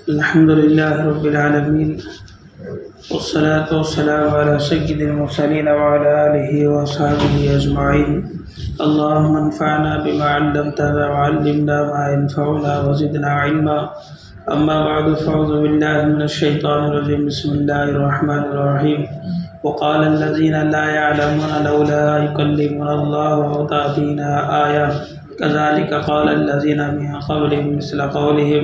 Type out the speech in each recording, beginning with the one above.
الحمد لله رب العالمين والصلاة والسلام على سيد المرسلين وعلى آله وصحبه أجمعين. اللهم انفعنا بما علمتنا وعلمنا ما ينفعنا وزدنا علما. أما بعد فأعوذ بالله من الشيطان الرجيم. بسم الله الرحمن الرحيم. وقال الذين لا يعلمون لولا يكلمنا الله أو تأتينا آية كذلك قال الذين من قبلهم مثل قولهم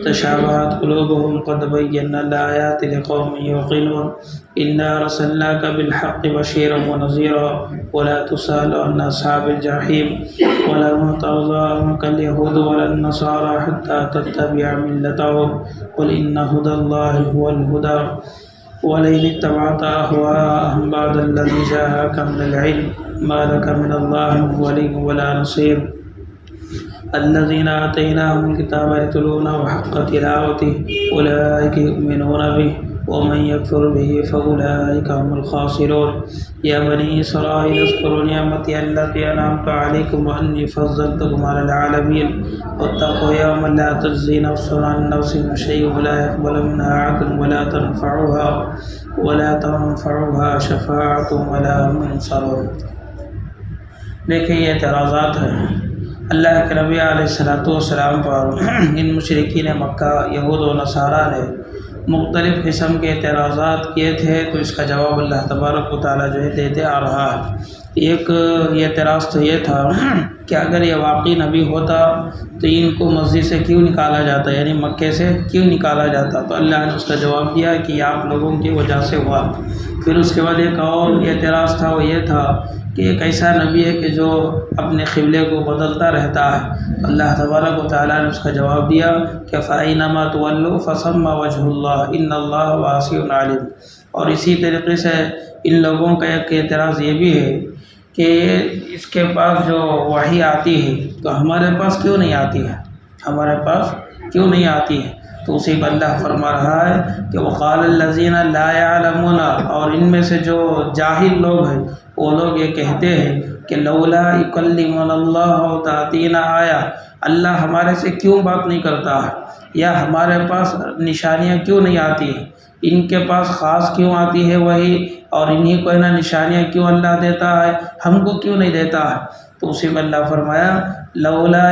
تشابهت قلوبهم قد بينا الآيات لقوم يوقنون. إنا أرسلناك بالحق بشيرا ونذيرا ولا تسأل عن أصحاب الجحيم ولن ترضى عنك اليهود ولا النصارى حتى تتبع ملتهم قل إن هدى الله هو الهدى ولئن اتبعت أهواءهم بعد الذي جاءك من العلم ما لك من الله من ولي ولا نصير. الذين آتيناهم الكتاب يتلونه حق تلاوته أولئك يؤمنون به ومن يكفر به فأولئك هم الخاسرون. يا بني إسرائيل اذكروا نعمتي التي أنعمت عليكم وأني فضلتكم على العالمين واتقوا يوما لا تجزي نفس عن نفس شيئا ولا يقبل منها عدل ولا تنفعها شفاعة ولا هم ينصرون. دیکھیں یہ اعتراضات ہیں اللہ کے نبی علیہ السلام پر ان مشرکین مکہ یہود و نصارہ نے مختلف قسم کے اعتراضات کیے تھے، تو اس کا جواب اللہ تبارک و تعالیٰ جو ہے دیتے آ رہا ہے. ایک یہ اعتراض تو یہ تھا کہ اگر یہ واقعی نبی ہوتا تو ان کو مسجد سے کیوں نکالا جاتا، یعنی مکے سے کیوں نکالا جاتا. تو اللہ نے اس کا جواب دیا کہ یہ آپ لوگوں کی وجہ سے ہوا. پھر اس کے بعد ایک اور اعتراض تھا، وہ یہ تھا کہ ایک ایسا نبی ہے کہ جو اپنے قبلے کو بدلتا رہتا ہے. اللہ تبارک و تعالیٰ نے اس کا جواب دیا کہ فَأَيْنَمَا تُوَلُّوا فَثَمَّ وَجْهُ اللَّهِ إِنَّ اللَّهَ وَاسِعٌ عَلِيمٌ. اور اسی طریقے سے ان لوگوں کا ایک اعتراض یہ بھی ہے کہ اس کے پاس جو وحی آتی ہے تو ہمارے پاس کیوں نہیں آتی ہے، ہمارے پاس کیوں نہیں آتی ہے. تو اسی پر اللہ فرما رہا ہے کہ وَقَالَ الَّذِينَ لَا يَعْلَمُونَ، اور ان میں سے جو جاہل لوگ ہیں وہ لوگ یہ کہتے ہیں کہ لولا یکلمنا اللہ او تأتینا آیہ، اللہ ہمارے سے کیوں بات نہیں کرتا ہے، یا ہمارے پاس نشانیاں کیوں نہیں آتی ہیں. ان کے پاس خاص کیوں آتی ہے وہی، اور انہیں کو نا نشانیاں کیوں اللہ دیتا ہے، ہم کو کیوں نہیں دیتا ہے. تو اسی میں اللہ فرمایا لولا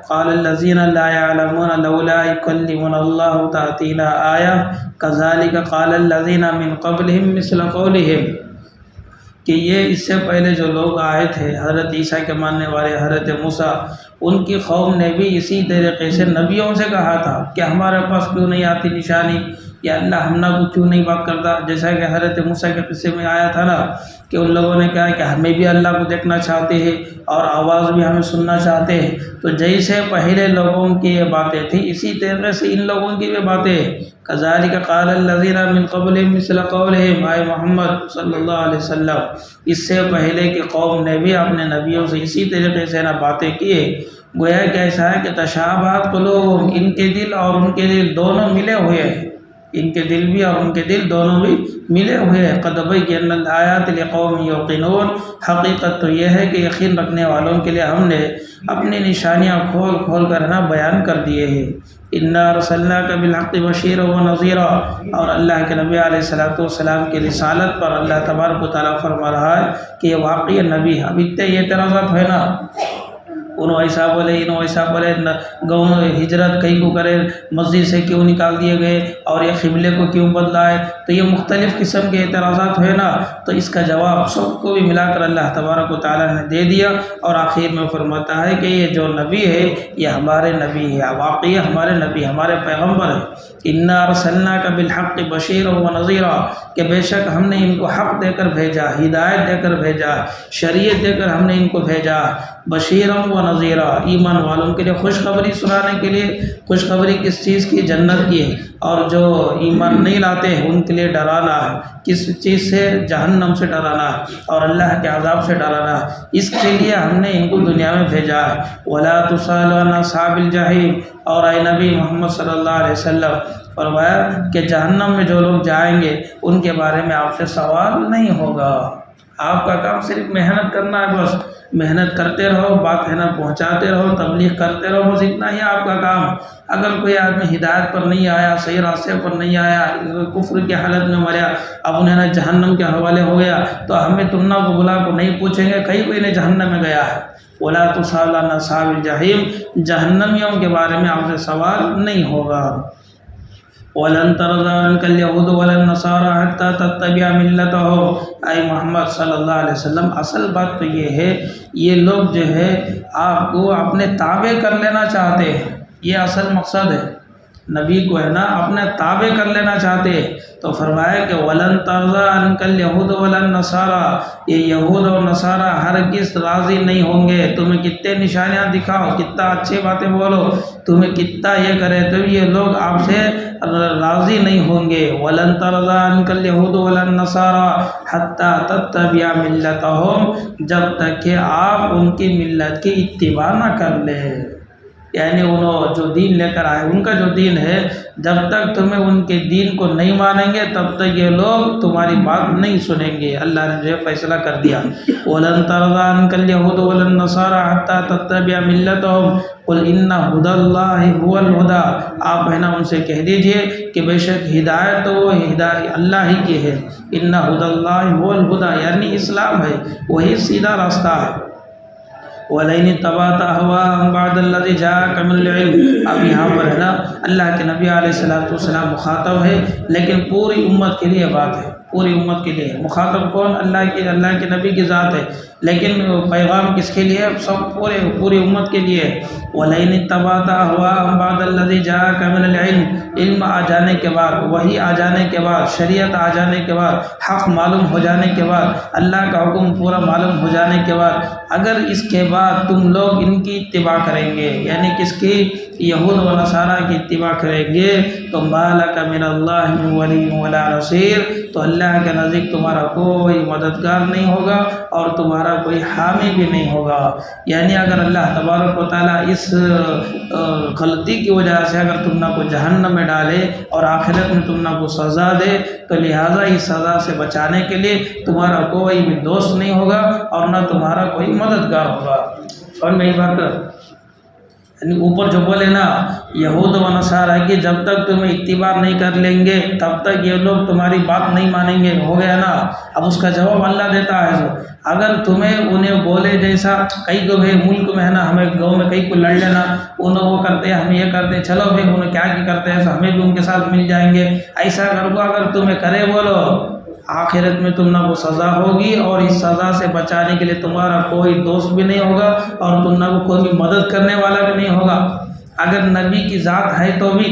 قال الذین لا يعلمون لولا یکلمنا اللہ او تأتینا آیہ کذالک قال الذین من قبلهم مثل قولهم، کہ یہ اس سے پہلے جو لوگ آئے تھے حضرت عیسیٰ کے ماننے والے حضرت موسیٰ، ان کی قوم نے بھی اسی طریقے سے نبیوں سے کہا تھا کہ ہمارے پاس کیوں نہیں آتی نشانی، یا اللہ ہم نہ کو کیوں نہیں بات کرتا. جیسا کہ حضرت موسیٰ کے قصے میں آیا تھا نا کہ ان لوگوں نے کہا کہ ہمیں بھی اللہ کو دیکھنا چاہتے ہیں اور آواز بھی ہمیں سننا چاہتے ہیں. تو جیسے پہلے لوگوں کی یہ باتیں تھیں اسی طریقے سے ان لوگوں کی بھی باتیں ہیں. کذالک قال الذین من قبلهم مثل قولهم، اے محمد صلی اللہ علیہ وسلم اس سے پہلے کی قوم نے بھی اپنے نبیوں سے اسی طریقے سے نا باتیں کی. گویا کہ ایسا ہے کہ تشابہت قلوبہم، ان کے دل اور ان کے دل دونوں ملے ہوئے ہیں، ان کے دل بھی اور ان کے دل دونوں بھی ملے ہوئے ہیں. قد بینا الآیات لقوم یوقنون، حقیقت تو یہ ہے کہ یقین رکھنے والوں کے لیے ہم نے اپنی نشانیاں کھول کھول کر نا بیان کر دیے ہیں. انا ارسلناک بالحق بشیرا ونذیرا، اور اللہ کے نبی علیہ السلام کی رسالت پر اللہ تبارک و تعالیٰ فرما رہا ہے کہ یہ واقعی نبی ہے. اب اتنے یہ اعتراضات ہے نا، انہوں ایسا بولے انہوں ایسا بولے، گاؤں ہجرت کئی کو کرے، مسجد سے کیوں نکال دیے گئے اور یہ قبلے کو کیوں بدلائے. تو یہ مختلف قسم کے اعتراضات ہوئے نا، تو اس کا جواب سب کو بھی ملا کر اللہ تبارک و تعالیٰ نے دے دیا. اور آخر میں فرماتا ہے کہ یہ جو نبی ہے یہ ہمارے نبی ہے، واقعی ہمارے نبی ہمارے پیغمبر ہے. انا ارسلناک بالحق بشیرا ونذیرا، کہ بے شک ہم نے ان کو حق دے کر بھیجا، ہدایت دے کر بھیجا، شریعت دے کر ہم نے ان کو بھیجا. بشیرا ونذیرا، ایمان والوں کے لیے خوشخبری سنانے کے لیے. خوشخبری کس چیز کی؟ جنت کی ہے. اور جو ایمان نہیں لاتے ہیں ان کے لیے ڈرانا ہے. کس چیز سے؟ جہنم سے ڈرانا ہے اور اللہ کے عذاب سے ڈرانا ہے. اس کے لیے ہم نے ان کو دنیا میں بھیجا ہے. ولا تسأل عن اصحاب الجحیم، اور اے نبی محمد صلی اللہ علیہ وسلم فرمایا کہ جہنم میں جو لوگ جائیں گے ان کے بارے میں آپ سے سوال نہیں ہوگا. آپ کا کام صرف محنت کرنا ہے، بس محنت کرتے رہو، بات ہے نا پہنچاتے رہو، تبلیغ کرتے رہو، بس اتنا ہی آپ کا کام۔ اگر کوئی آدمی ہدایت پر نہیں آیا، صحیح راستے پر نہیں آیا، کفر کی حالت میں مریا، اب انہیں نا جہنم کے حوالے ہو گیا، تو ہمیں تم کو بلا کو نہیں پوچھیں گے کہیں کوئی نے جہنم میں گیا ہے۔ وَلَا تُسْأَلُ عَنْ أَصْحَابِ الْجَحِيمِ، جہنمیوں کے بارے میں آپ سے سوال نہیں ہوگا۔ وَلَن تَرْضَىٰ عَنْكَ الْيَهُودُ وَلَا النَّصَارَىٰ حَتَّىٰ تَتَّبِعَ مِلَّتَهُمْ۔ اے محمد صلی اللہ علیہ وسلم، اصل بات تو یہ ہے، یہ لوگ جو ہے آپ کو اپنے تابع کر لینا چاہتے ہیں، یہ اصل مقصد ہے، نبی کو ہے نا اپنے تابع کر لینا چاہتے ہیں۔ تو فرمایا کہ وَلَن تَرْضَىٰ عَنْكَ الْيَهُودُ وَلَا النَّصَارَىٰ، یہ یہود اور نصارہ ہرگز راضی نہیں ہوں گے، تمہیں کتنے نشانیاں دکھاؤ، کتنا اچھی باتیں بولو، تمہیں کتنا یہ کرے، تو یہ لوگ آپ سے راضی نہیں ہوں گے۔ وَلَن تَرْضَىٰ عَنْكَ الْيَهُودُ وَلَا النَّصَارَىٰ حَتَّىٰ تَتَّبِعَ مِلَّتَهُمْ، جب تک کہ آپ ان کی ملت کی اتباع نہ کر لیں، یعنی انہوں جو دین لے کر آئے، ان کا جو دین ہے، جب تک تمہیں ان کے دین کو نہیں مانیں گے تب تک یہ لوگ تمہاری بات نہیں سنیں گے۔ اللہ نے جو فیصلہ کر دیا، وَلَن تَرْضَىٰ عَنْكَ الْيَهُودُ وَلَا النَّصَارَىٰ حَتَّىٰ تَتَّبِعَ مِلَّتَهُمْ قُلْ إِنَّ هُدَى اللَّهِ هُوَ الْهُدَىٰ، آپ ہے نا ان سے کہہ دیجئے کہ بے شک ہدایت تو وہ ہدایت اللہ ہی کی ہے، إِنَّ هُدَى اللَّهِ هُوَ الْهُدَىٰ، یعنی اسلام ہے، وہی سیدھا راستہ ہے۔ وَلَئِنِ اتَّبَعْتَ أَهْوَاءَهُمْ بَعْدَ الَّذِي جَاءَكَ مِنَ الْعِلْمِ، اب یہاں پر ہے نا اللہ کے نبی علیہ السلام مخاطب ہے، لیکن پوری امت کے لیے بات ہے، پوری امت کے لیے۔ مخاطب کون؟ اللہ کے نبی کی ذات ہے، لیکن پیغام کس کے لیے؟ سب پوری امت کے لیے۔ وَلَئِنِ اتَّبَعْتَ أَهْوَاءَهُمْ بَعْدَ الَّذِي جَاءَكَ مِنَ الْعِلْمِ، علم آ جانے کے بعد، وحی آ جانے کے بعد، شریعت آ جانے کے بعد، حق معلوم ہو جانے کے بعد، اللہ کا حکم پورا معلوم ہو جانے کے بعد، اگر اس کے بعد تم لوگ ان کی اتباع کریں گے، یعنی کس کی؟ یہود و نصارہ کی اتباع کریں گے، تو مَا لَكَ مِنَ اللَّهِ مِن وَلِيٍّ وَلَا نَصِيرٍ، تو اللہ کے نزدیک تمہارا کوئی مددگار نہیں ہوگا اور تمہارا کوئی حامی بھی نہیں ہوگا۔ یعنی اگر اللہ تبارک و تعالیٰ اس غلطی کی وجہ سے اگر تم نہ کو جہنم میں ڈالے اور آخرت میں تم نہ کو سزا دے، تو لہٰذا اس سزا سے بچانے کے لیے تمہارا کوئی بھی دوست نہیں ہوگا اور نہ تمہارا کوئی مددگار ہوگا۔ اور نہیں بات یعنی اوپر جو بولے نا یہود و نصارہ کی جب تک تمہیں اتباع نہیں کر لیں گے تب تک یہ لوگ تمہاری بات نہیں مانیں گے، ہو گیا نا۔ اب اس کا جواب اللہ دیتا ہے، اگر تمہیں انہیں بولے جیسا کئی کو بھی ملک میں ہے نا، ہمیں گاؤں میں کئی کو لڑ لینا، انہوں وہ کرتے ہیں ہم یہ کرتے ہیں، چلو بھائی انہیں کیا کرتے ہیں ہمیں بھی ان کے ساتھ مل جائیں گے، ایسا کر کو اگر تمہیں کرے بولو، آخرت میں تم نہ کو سزا ہوگی اور اس سزا سے بچانے کے لیے تمہارا کوئی دوست بھی نہیں ہوگا اور تم نہ کو کوئی بھی مدد کرنے والا بھی نہیں ہوگا۔ اگر نبی کی ذات ہے تو بھی،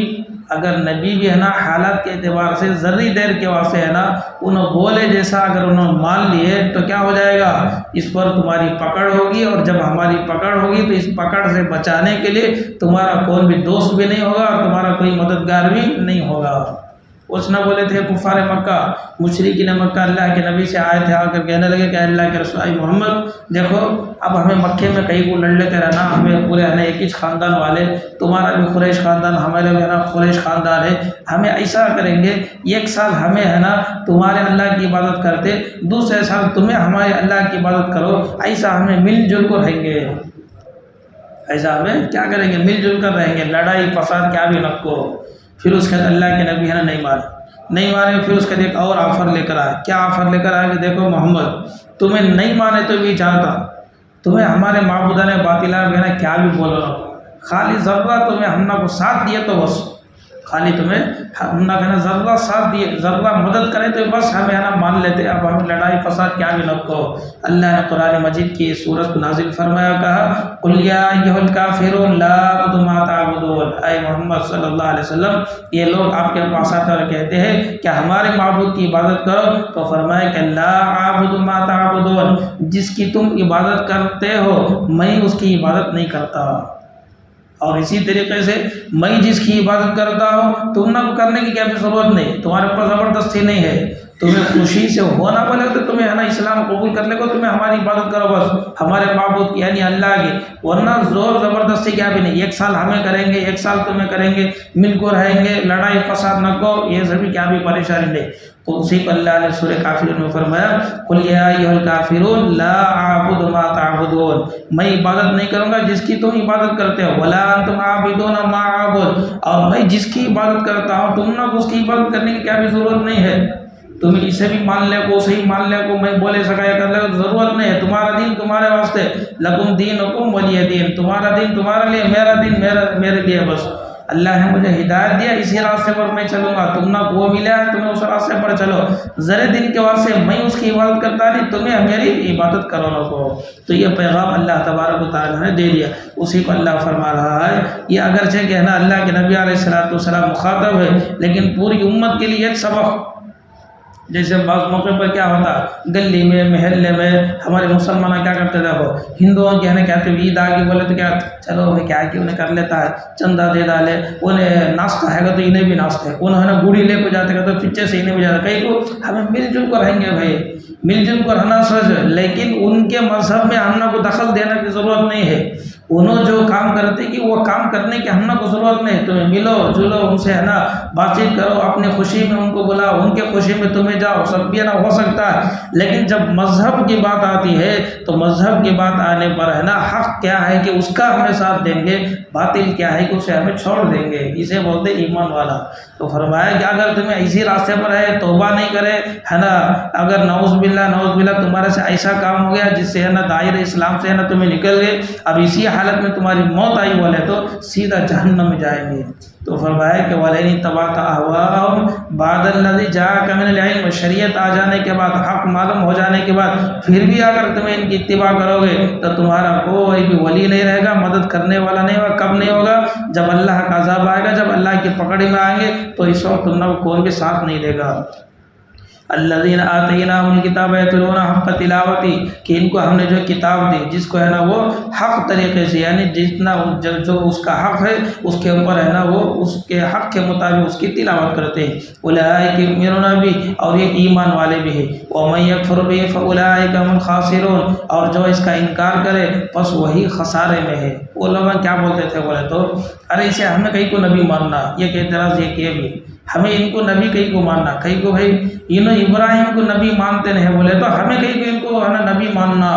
اگر نبی بھی ہے نا حالات کے اعتبار سے ذری دیر کے واسطے ہے نا انہوں بولے جیسا اگر انہوں مان لیے تو کیا ہو جائے گا، اس پر تمہاری پکڑ ہوگی، اور جب ہماری پکڑ ہوگی تو اس پکڑ سے بچانے کے لیے تمہارا کوئی بھی دوست بھی نہیں ہوگا اور تمہارا کوئی مددگار بھی نہیں ہوگا۔ اس نہ بولے تھے کفار مکہ، مشرکین مکہ اللہ کے نبی سے آئے تھے، آ کر کہنے لگے کہ اللہ کے رسول محمد دیکھو اب ہمیں مکے میں کہیں کو لڑ لیتے رہنا، ہمیں پورے ہے نا ایک ہی خاندان والے، تمہارا بھی قریش خاندان ہمارا بھی ہے نا قریش خاندان ہے، ہمیں ایسا کریں گے ایک سال ہمیں ہے نا تمہارے اللہ کی عبادت کرتے، دوسرے سال تمہیں ہمارے اللہ کی عبادت کرو، ایسا ہمیں مل جل کر رہیں گے، ایسا ہمیں کیا کریں گے مل جل کر رہیں گے، لڑائی فساد کیا بھی نہ کو۔ پھر اس کے بعد اللہ کے نبی ہے نا نہیں مانے، پھر اس کے ایک اور آفر لے کر آئے، کیا آفر لے کر آئے کہ دیکھو محمد تمہیں نہیں مانے تو بھی چاہتا، تمہیں ہمارے معبودان باطلہ میں نا کیا بھی بولو، خالی ذرہ تمہیں ہم کو ساتھ دیے تو بس، خالی تمہیں ہم نہ کہنا ذرہ ساتھ دیے، ذرہ مدد کرے تو بس ہمیں ہے نا مان لیتے، اب ہمیں لڑائی فساد کیا بھی نہ کو۔ اللہ نے قرآن مجید کی سورت نازل فرمایا، کہا قل یا ایھا الکافرون لا اعبد ما تعبدون، اے محمد صلی اللہ علیہ وسلم یہ لوگ آپ کے پاس آ کر کہتے ہیں کہ ہمارے معبود کی عبادت کرو، تو فرمایا کہ لا اعبد ما تعبدون، جس کی تم عبادت کرتے ہو میں اس کی عبادت نہیں کرتا، اور اسی طریقے سے میں جس کی عبادت کرتا ہوں تم نہ کرنے کی کیا بھی ضرورت نہیں، تمہارے اوپر زبردستی نہیں ہے، تمہیں خوشی سے ہونا بولے تو تمہیں ہے نا اسلام قبول کر لے گا، تمہیں ہماری عبادت کرو بس، ہمارے معبود کی یعنی اللہ کی، ورنہ زور زبردستی کیا بھی نہیں، 1 سال ہمیں کریں گے 1 سال تمہیں کریں گے، مل کو رہیں گے، لڑائی فساد نہ کو، یہ سبھی کیا بھی پریشانی نہیں۔ تو اسی کو اللہ نے سورہ کافرون میں فرمایا قل یا ایھا الکافرون لا اعبد ما تعبدون، میں عبادت نہیں کروں گا جس کی تم عبادت کرتے ہو، ولا انتم عابدون ما اعبد، اور میں جس کی عبادت کرتا ہوں تم نہ اس کی عبادت کرنے کی کیا بھی ضرورت نہیں ہے، تم اسے بھی مان لے کو اسے ہی مان لے کو، میں بولے سکایا کر لے ضرورت نہیں ہے، تمہارا دین تمہارے واسطے، لکم دینکم ولی دین، تمہارا دین تمہارے لیے، میرا دین میرے لیے بس، اللہ نے مجھے ہدایت دیا اسی راستے پر میں چلوں گا، تم نہ وہ ملا ہے تمہیں اس راستے پر چلو، ذرے دن کے واسطے میں اس کی عبادت کرتا نہیں، تمہیں میری عبادت کرو نہ کو۔ تو یہ پیغام اللہ تبارک و تعالیٰ نے دے دیا، اسی کو اللہ فرما رہا ہے، یہ اگرچہ کہ ہے نا اللہ کے نبی علیہ السلام مخاطب ہے، لیکن پوری امت کے لیے ایک سبق، جیسے بعض موقع پر کیا ہوتا گلی میں محلے میں ہمارے مسلمان کیا کرتے تھے، وہ ہندوؤں کے کہتے عید آ گئی بولے تو کیا چلو بھائی کیا کہ انہیں کر لیتا ہے، چندہ دے ڈالے، انہیں ناشتہ ہے گا تو انہیں بھی ناشتہ ہے، انہوں نے گوڑی لے کو جاتے گا تو پیچھے سے انہیں بھی جاتا، کئی کو ہمیں مل جل کر رہیں گے بھائی، مل جل کر رہنا سوچ، لیکن ان کے مذہب میں ہم کو دخل دینے کی ضرورت نہیں ہے، انہوں جو کام کرتے کہ وہ کام کرنے کی ہم کو ضرورت نہیں، تمہیں ملو جلو ان سے ہے نا بات چیت کرو، اپنی خوشی میں ان کو بلاؤ، ان کے خوشی میں تمہیں جاؤ، سب بھی ہے نا ہو سکتا ہے، لیکن جب مذہب کی بات آتی ہے تو مذہب کی بات آنے پر ہے نا حق کیا ہے کہ اس کا ہمیں ساتھ دیں گے، باطل کیا ہے کہ اسے ہمیں چھوڑ دیں گے، اسے بولتے ایمان والا۔ تو فرمایا کہ اگر تمہیں اسی راستے پر ہے توبہ نہیں کرے ہے نا، اگر نعوذ باللہ تمہارے سے ایسا کام ہو گیا جس سے ہے نا دائرہ اسلام سے ہے نا تمہیں نکل گئے، اب اسی حالت میں تمہاری موت آئی والے تو سیدھا جہنم میں جائیں گے۔ تو فرمایا کہ وَلَئِنِ اتَّبَعْتَ أَهْوَاءَهُمْ بَعْدَ الَّذِي جَاءَكَ مِنَ الْعِلْمِ، شریعت آ جانے کے بعد، حق معلوم ہو جانے کے بعد پھر بھی اگر تمہیں ان کی اتباع کرو گے تو تمہارا کوئی بھی ولی نہیں رہے گا، مدد کرنے والا نہیں ہوگا۔ کب نہیں ہوگا؟ جب اللہ کا عذاب آئے گا، جب اللہ کی پکڑ میں آئیں گے تو اس وقت تم نے کوئی بھی ساتھ نہیں دے گا۔ الذین آتیناہم الکتاب یتلون حق تلاوتی، کہ ان کو ہم نے جو کتاب دی جس کو ہے نا وہ حق طریقے سے، یعنی جتنا جو اس کا حق ہے اس کے اوپر ہے نا وہ اس کے حق کے مطابق اس کی تلاوت کرتے ہیں، اولئک یؤمنون بہ، اور یہ ایمان والے بھی ہیں، ومن یکفر بہ فاولئک هم الخاسرون، اور جو اس کا انکار کرے بس وہی خسارے میں ہے۔ وہ لوگ کیا بولتے تھے بولے تو ارے اسے ہمیں کہیں کو نبی ماننا، یہ کہ اعتراض یہ کیے بھی ہمیں ان کو نبی کہیں کو ماننا، کہیں کو بھائی انہوں ابراہیم کو نبی مانتے نہیں بولے تو ہمیں کہیں کو ان کو ہے نا نبی ماننا،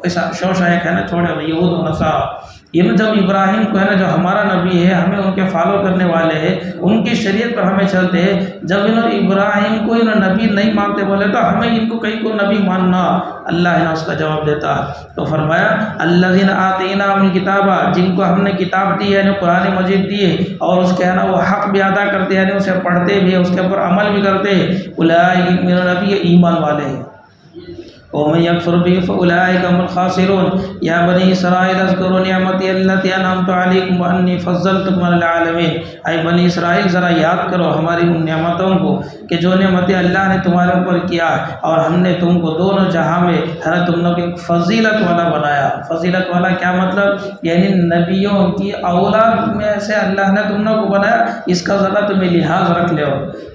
ایسا شوشا ایک ہے نا چھوڑے یہود و نصارا، یہ جب ابراہیم کو ہے نا جو ہمارا نبی ہے ہمیں ان کے فالو کرنے والے ہیں، ان کی شریعت پر ہمیں چلتے ہیں، جب انہوں ابراہیم کو انہوں نبی نہیں مانتے بولے تو ہمیں ان کو کہیں کو نبی ماننا، اللہ نے اس کا جواب دیتا ہے۔ تو فرمایا الذین آتیناہم الکتاب، جن کو ہم نے کتاب دی ہے یعنی قرآن مجید دی ہے اور اس کے ہے نا وہ حق بھی ادا کرتے ہیں، یعنی اسے پڑھتے بھی ہیں، اس کے اوپر عمل بھی کرتے ہیں، اولئک یؤمنون بہ، ایمان والے ہیں، ومن یکفر بہ فاولئک هم الخاسرون، یا بنی اسرائیل اذکروا نعمتی التي انعمت علیکم وانی فضلتکم علی العالمین، اے بنی اسرائیل ذرا یاد کرو ہماری ان نعمتوں کو کہ جو نعمتیں اللہ نے تمہارے اوپر کیا اور ہم نے تم کو دونوں جہاں میں ہے نا تم لوگ ایک فضیلت والا بنایا۔ فضیلت والا کیا مطلب؟ یعنی نبیوں کی اولاد میں سے اللہ نے تم لوگ کو بنایا، اس کا ذرا تمہیں لحاظ رکھ لو،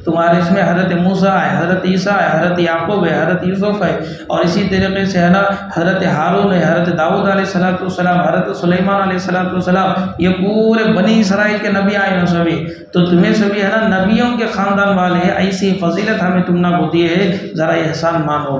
تمہارے اس میں حضرت موسیٰ ہے، حضرت عیسیٰ ہے، حضرت یعقوب ہے، حضرت یوسف ہے، اور اسی طریقے سے ہے نا حضرت ہارون ہے، حضرت داؤد علیہ السلام، حضرت سلیمان علیہ السلام، یہ پورے بنی اسرائیل کے نبی آئے ہیں سبھی، تو تمہیں سبھی ہے نا نبیوں کے خاندان والے ہیں، ایسی فضیلت ہمیں تم نے کو دی ہے، ذرا احسان مانو۔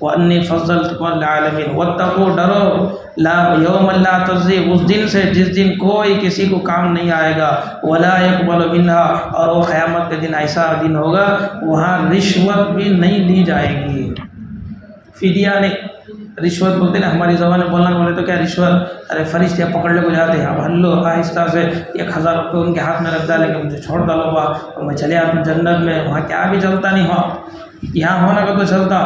وَأَنِّي فَضَّلْتُكُمْ عَلَى الْعَالَمِينَ، وَاتَّقُوا، ڈرو، لا یوم لا تجزی، اس دن سے جس دن کوئی کسی کو کام نہیں آئے گا، ولا يقبل منها، اور وہ قیامت کے دن ایسا دن ہوگا وہاں رشوت بھی نہیں لی جائے گی، فدیہ نہیں، رشوت بولتے نا ہماری زبان میں بولنا بولے تو کیا رشوت، ارے فرشتے پکڑنے کو جاتے ہیں، اب ہلو آہستہ سے 1000 روپے ان کے ہاتھ میں رکھ ڈالے کہ مجھے چھوڑ ڈالو با، میں چلے آتا ہوں جنت میں، وہاں کیا بھی چلتا نہیں ہو، یہاں ہونا کا تو چلتا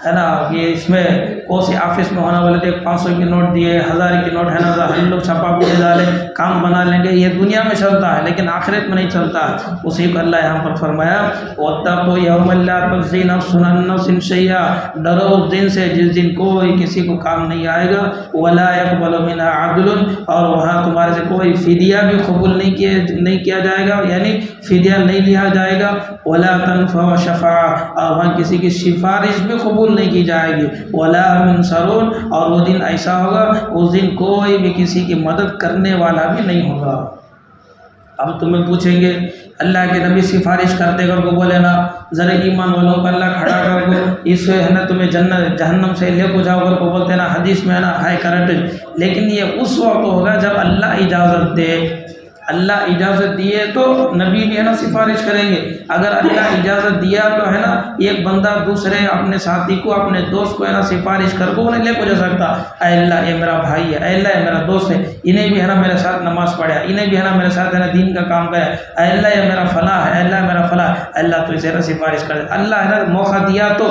ہے نا یہ اس میں کون سی آفس میں ہونے والے تھے 500 کے نوٹ دیے 1000 کے نوٹ ہے نا ہم لوگ چھپا پوچھے ڈالے کام بنا لیں گے. یہ دنیا میں چلتا ہے لیکن آخرت میں نہیں چلتا ہے. اسی کو اللہ یہاں پر فرمایا وَاتَّقُوا يَوْمًا لَا تَجْزِي نَفْسٌ عَن نَفْسٍ شَيْئًا، ڈرو اس دن سے جس دن کوئی کسی کو کام نہیں آئے گا. وَلَا يَقْبَلُ مِنْهَا عَدْلٌ، اور وہاں تمہارے سے کوئی فدیہ بھی قبول نہیں کیا جائے گا، یعنی فدیہ نہیں لیا جائے گا. وَلَا تَنْفَعُ شَفَاعَةٌ، اور وہاں کسی کی سفارش بھی قبول نہیں کی جائے گی. وَلَا هُمْ يُنصَرُونَ، اور وہ دن ایسا ہوگا اس دن کوئی بھی کسی کی مدد کرنے والا بھی نہیں ہوگا. اب تمہیں پوچھیں گے اللہ کے نبی سفارش کرتے کر کو بولے نا ذرا ایمان والوں کو اللہ کھڑا کر کو اس ہے نا تمہیں جنت جہنم سے لے کو جاؤ کر کو بولتے نا حدیث میں ہے نا ہائی کرنٹ. لیکن یہ اس وقت ہوگا جب اللہ اجازت دے. اللہ اجازت دیے تو نبی بھی ہے نا سفارش کریں گے. اگر اللہ اجازت دیا تو ہے نا ایک بندہ دوسرے اپنے ساتھی کو اپنے دوست کو ہے نا سفارش کر کو انہیں لے کو جا سکتا. اے اللہ یہ میرا بھائی ہے، اے اللہ یہ میرا دوست ہے، انہیں بھی ہے نا میرے ساتھ نماز پڑھا، انہیں بھی ہے نا میرے ساتھ ہے نا دین کا کام کرے. اے اللہ یہ میرا فلاح ہے، اے اللہ میرا فلاح ہے. اللہ تو اسے نا سفارش کرے. اللہ ہے نا موقع دیا تو،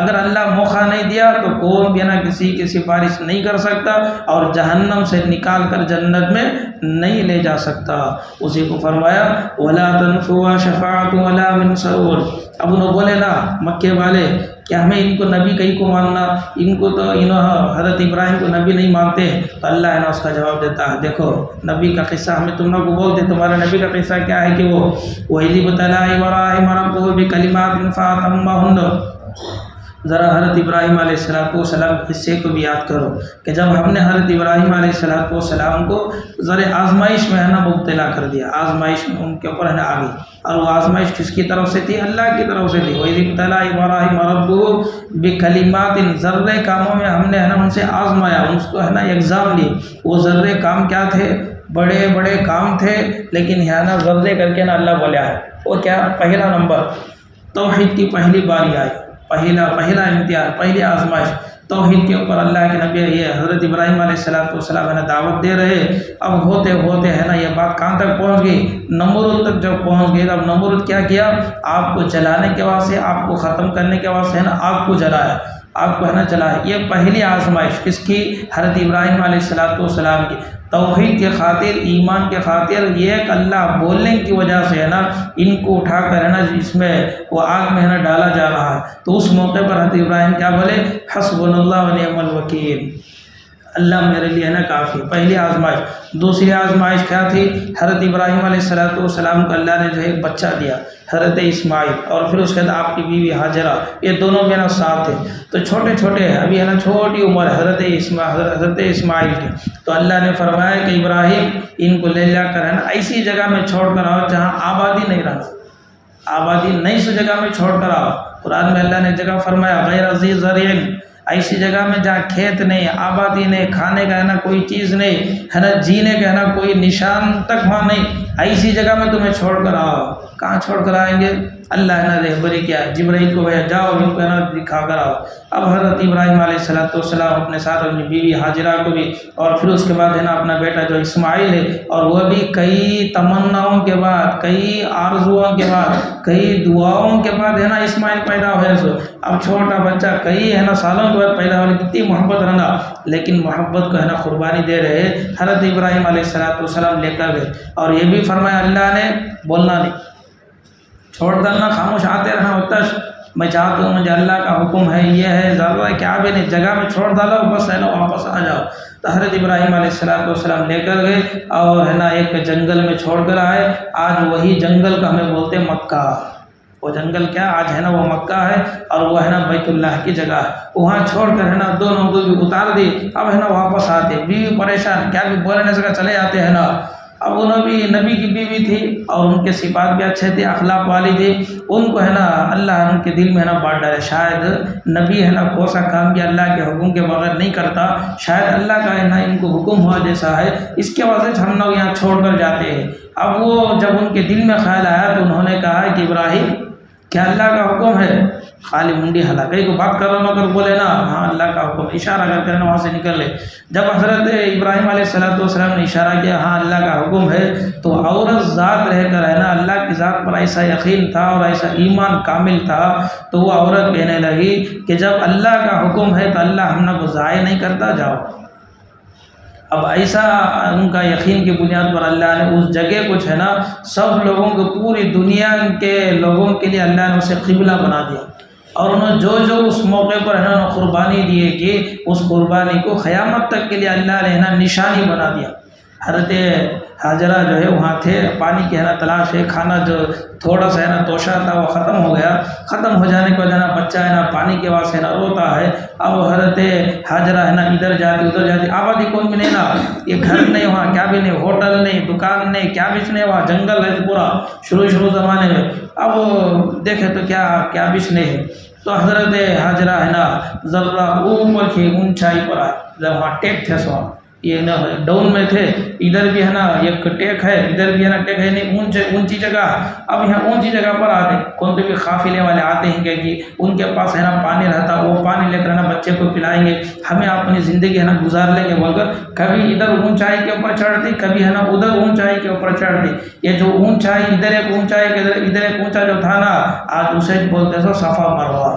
اگر اللہ موقع نہیں دیا تو کوئی بھی ہے نا کسی کی سفارش نہیں کر سکتا اور جہنم سے نکال کر جنت میں نہیں لے جا سکتا. اسی کو فرمایا وَلَا تَنْفُعُ شَفَاعَةٌ وَلَا مِنْصَرُونَ. اب انہوں بولے نا مکے والے کہ ہمیں ان کو نبی کہیں کو ماننا، ان کو تو انہوں حضرت ابراہیم کو نبی نہیں مانتے. تو اللہ ہے نا اس کا جواب دیتا ہے دیکھو نبی کا قصہ ہمیں تم لوگ کو بولتے، تمہارا نبی کا قصہ کیا ہے کہ وہ وَإِذِ ابْتَلَىٰ إِبْرَاهِيمَ رَبُّهُ بِكَلِمَاتٍ فَأَتَمَّهُنَّ. ذرا حضرت ابراہیم علیہ السلام قصے کو بھی یاد کرو کہ جب ہم نے حضرت ابراہیم علیہ السلام کو ذرا آزمائش میں ہے نا مبتلا کر دیا، آزمائش میں ان کے اوپر ہے نا آ گئی. اور وہ آزمائش کس کی طرف سے تھی؟ اللہ کی طرف سے تھی. وَإِذِ ابْتَلَىٰ إِبْرَاهِيمَ رَبُّهُ بِكَلِمَاتٍ. ذرے کاموں میں ہم نے ہے نا ان سے آزمایا، ان کو ہے نا ایگزام لی. وہ ذرے کام کیا تھے؟ بڑے بڑے کام تھے، لیکن ہے نا ذرے کر کے نا اللہ بولیا ہے وہ کیا؟ پہلا نمبر توحید کی پہلی باری آئی، پہلا امتحان، پہلی آزمائش توحید کے اوپر. اللہ کے نبی یہ حضرت ابراہیم علیہ السلام ہے دعوت دے رہے. اب ہوتے ہوتے ہے نا یہ بات کہاں تک پہنچ گئی؟ نمرود تک جب پہنچ گئی. اب نمرود کیا آپ کو جلانے کے واسطے، آپ کو ختم کرنے کے واسطے ہے نا آگ کو جلایا، آپ کو ہے نا جلایا. یہ پہلی آزمائش کس کی؟ حضرت ابراہیم علیہ السلام کی. توحید کے خاطر، ایمان کے خاطر ایک اللہ بولنے کی وجہ سے ہے نا ان کو اٹھا کر ہے نا اس میں وہ آگ میں ہے نا ڈالا جا رہا ہے. تو اس موقع پر حضرت ابراہیم کیا بولے؟ حسبنا اللہ و نعم الوکیل، اللہ میرے لیے ہے نا کافی. پہلی آزمائش. دوسری آزمائش کیا تھی؟ حضرت ابراہیم علیہ السلام کو اللہ نے جو ہے ایک بچہ دیا حضرت اسماعیل، اور پھر اس کے بعد آپ کی بیوی ہاجرہ، یہ دونوں بھی نا ساتھ تھے. تو چھوٹے چھوٹے ابھی ہے نا چھوٹی عمر حضرت اسماعیل کی. تو اللہ نے فرمایا کہ ابراہیم ان کو لے جا کر ہے نا ایسی جگہ میں چھوڑ کر آؤ جہاں آبادی نہیں رہا، آبادی نئی سی جگہ میں چھوڑ کر آؤ. قرآن میں اللہ نے جگہ فرمایا غیر ذی زرع، ایسی جگہ میں جہاں کھیت نہیں، آبادی نہیں، کھانے کا ہے نا کوئی چیز نہیں ہے نا، جینے کا ہے نا کوئی نشان تک وہاں نہیں، ایسی جگہ میں تمہیں چھوڑ کر آؤ. کہاں چھوڑ کر آئیں گے؟ اللہ ہے نا رہبری کیا، جبرائیل کو بھیجا جاؤ ان کو ہے نا دکھا کر آؤ. اب حضرت ابراہیم علیہ السلام اپنے ساتھ اپنی بیوی ہاجرہ کو بھی، اور پھر اس کے بعد ہے نا اپنا بیٹا جو اسماعیل ہے، اور وہ بھی کئی تمناؤں کے بعد، کئی آرزوؤں کے بعد، کئی دعاؤں کے بعد ہے نا اسماعیل پیدا ہوئے. سو اب چھوٹا بچہ کئی ہے نا سالوں کے بعد پیدا ہونے، کتنی محبت رہنا، لیکن محبت کو ہے نا قربانی دے رہے حضرت ابراہیم علیہ السلام لے کر گئے. اور یہ بھی فرمایا اللہ نے بولنا نہیں، چھوڑ ڈالنا، خاموش آتے رہنا اتش میں چاہتا ہوں، مجھے اللہ کا حکم ہے، یہ ہے ضرور ہے کیا بھی نہیں، جگہ میں چھوڑ ڈالو بس ہے نا واپس آ جاؤ. تو حضرت ابراہیم علیہ السلام لے کر گئے اور ہے نا ایک جنگل میں چھوڑ کر آئے. آج وہی جنگل کا ہمیں بولتے مکہ. وہ جنگل کیا آج ہے نا وہ مکہ ہے، اور وہ ہے نا بیت اللہ کی جگہ ہے. وہاں چھوڑ کر ہے نا دونوں کو بھی اتار دی. اب ہے نا واپس آتے، بیوی پریشان، کیا بھی بولنے سے چلے آتے ہیں نا. اب انہوں بھی نبی کی بیوی تھی اور ان کے صفات بھی اچھے تھے، اخلاق والی تھی. ان کو ہے نا اللہ ان کے دل میں ہے نا بانٹ ڈالے، شاید نبی ہے نا کون سا کام بھی اللہ کے حکم کے بغیر نہیں کرتا، شاید اللہ کا ہے نا ان کو حکم ہوا جیسا ہے، اس کے وجہ سے ہم لوگ یہاں چھوڑ کر جاتے ہیں. اب وہ جب ان کے دل میں خیال آیا تو انہوں نے کہا کہ ابراہیم کیا اللہ کا حکم ہے خالی منڈی ہلا کہیں کو بات کر رہا ہوں اگر بولے نا ہاں اللہ کا حکم، اشارہ کر کے وہاں سے نکل لے۔ جب حضرت ابراہیم علیہ السلام نے اشارہ کیا ہاں اللہ کا حکم ہے، تو عورت ذات رہ کر ہے نا اللہ کی ذات پر ایسا یقین تھا اور ایسا ایمان کامل تھا، تو وہ عورت کہنے لگی کہ جب اللہ کا حکم ہے تو اللہ ہم کو ضائع نہیں کرتا، جاؤ۔ اب ایسا ان کا یقین کی بنیاد پر اللہ نے اس جگہ کچھ ہے نا سب لوگوں کو، پوری دنیا کے لوگوں کے لیے اللہ نے اسے قبلہ بنا دیا، اور انہوں جو اس موقع پر ہے نا قربانی دیے کہ اس قربانی کو قیامت تک کے لیے اللہ نے ہے نا نشانی بنا دیا۔ حضرت حاجرہ جو ہے وہاں تھے، پانی کی ہے نا تلاش ہے، کھانا جو تھوڑا سا ہے نا توشہ تھا وہ ختم ہو گیا، ختم ہو جانے کے بعد ہے نا بچہ ہے نا پانی کے واسطے نا روتا ہے۔ اب حضرت حاجرہ ہے نا ادھر جاتی ادھر جاتی، آبادی کون بھی نہیں نا، یہ گھر نہیں وہاں، کیا بھی نہیں، ہوٹل نہیں، دکان نہیں، کیا بھی نہیں، وہاں جنگل ہے پورا شروع زمانے میں۔ اب دیکھے تو کیا بھی نہیں ہے، تو حضرت حاجرہ ہے نا ذرا اوپر کی اونچائی پر آئے، جب وہاں ٹیک تھے سو یہ نا ڈاؤن میں تھے، ادھر بھی ہے نا ایک ٹیک ہے، ادھر بھی ہے نا ٹیک ہے، نہیں اونچی جگہ۔ اب یہاں اونچی جگہ پر آتے کون بھی قافلے والے آتے ہیں کہ ان کے پاس ہے نا پانی رہتا، وہ پانی لے کر نا بچے کو پلائیں گے، ہمیں اپنی زندگی ہے نا گزار لیں گے، مگر کبھی ادھر اونچائی کے اوپر چڑھتی، کبھی ہے نا ادھر اونچائی کے اوپر چڑھتی۔ یہ جو اونچائی ادھر ایک اونچائی ادھر ایک اونچا جو تھا نا، آج اسے بولتے سو صفا مروہ،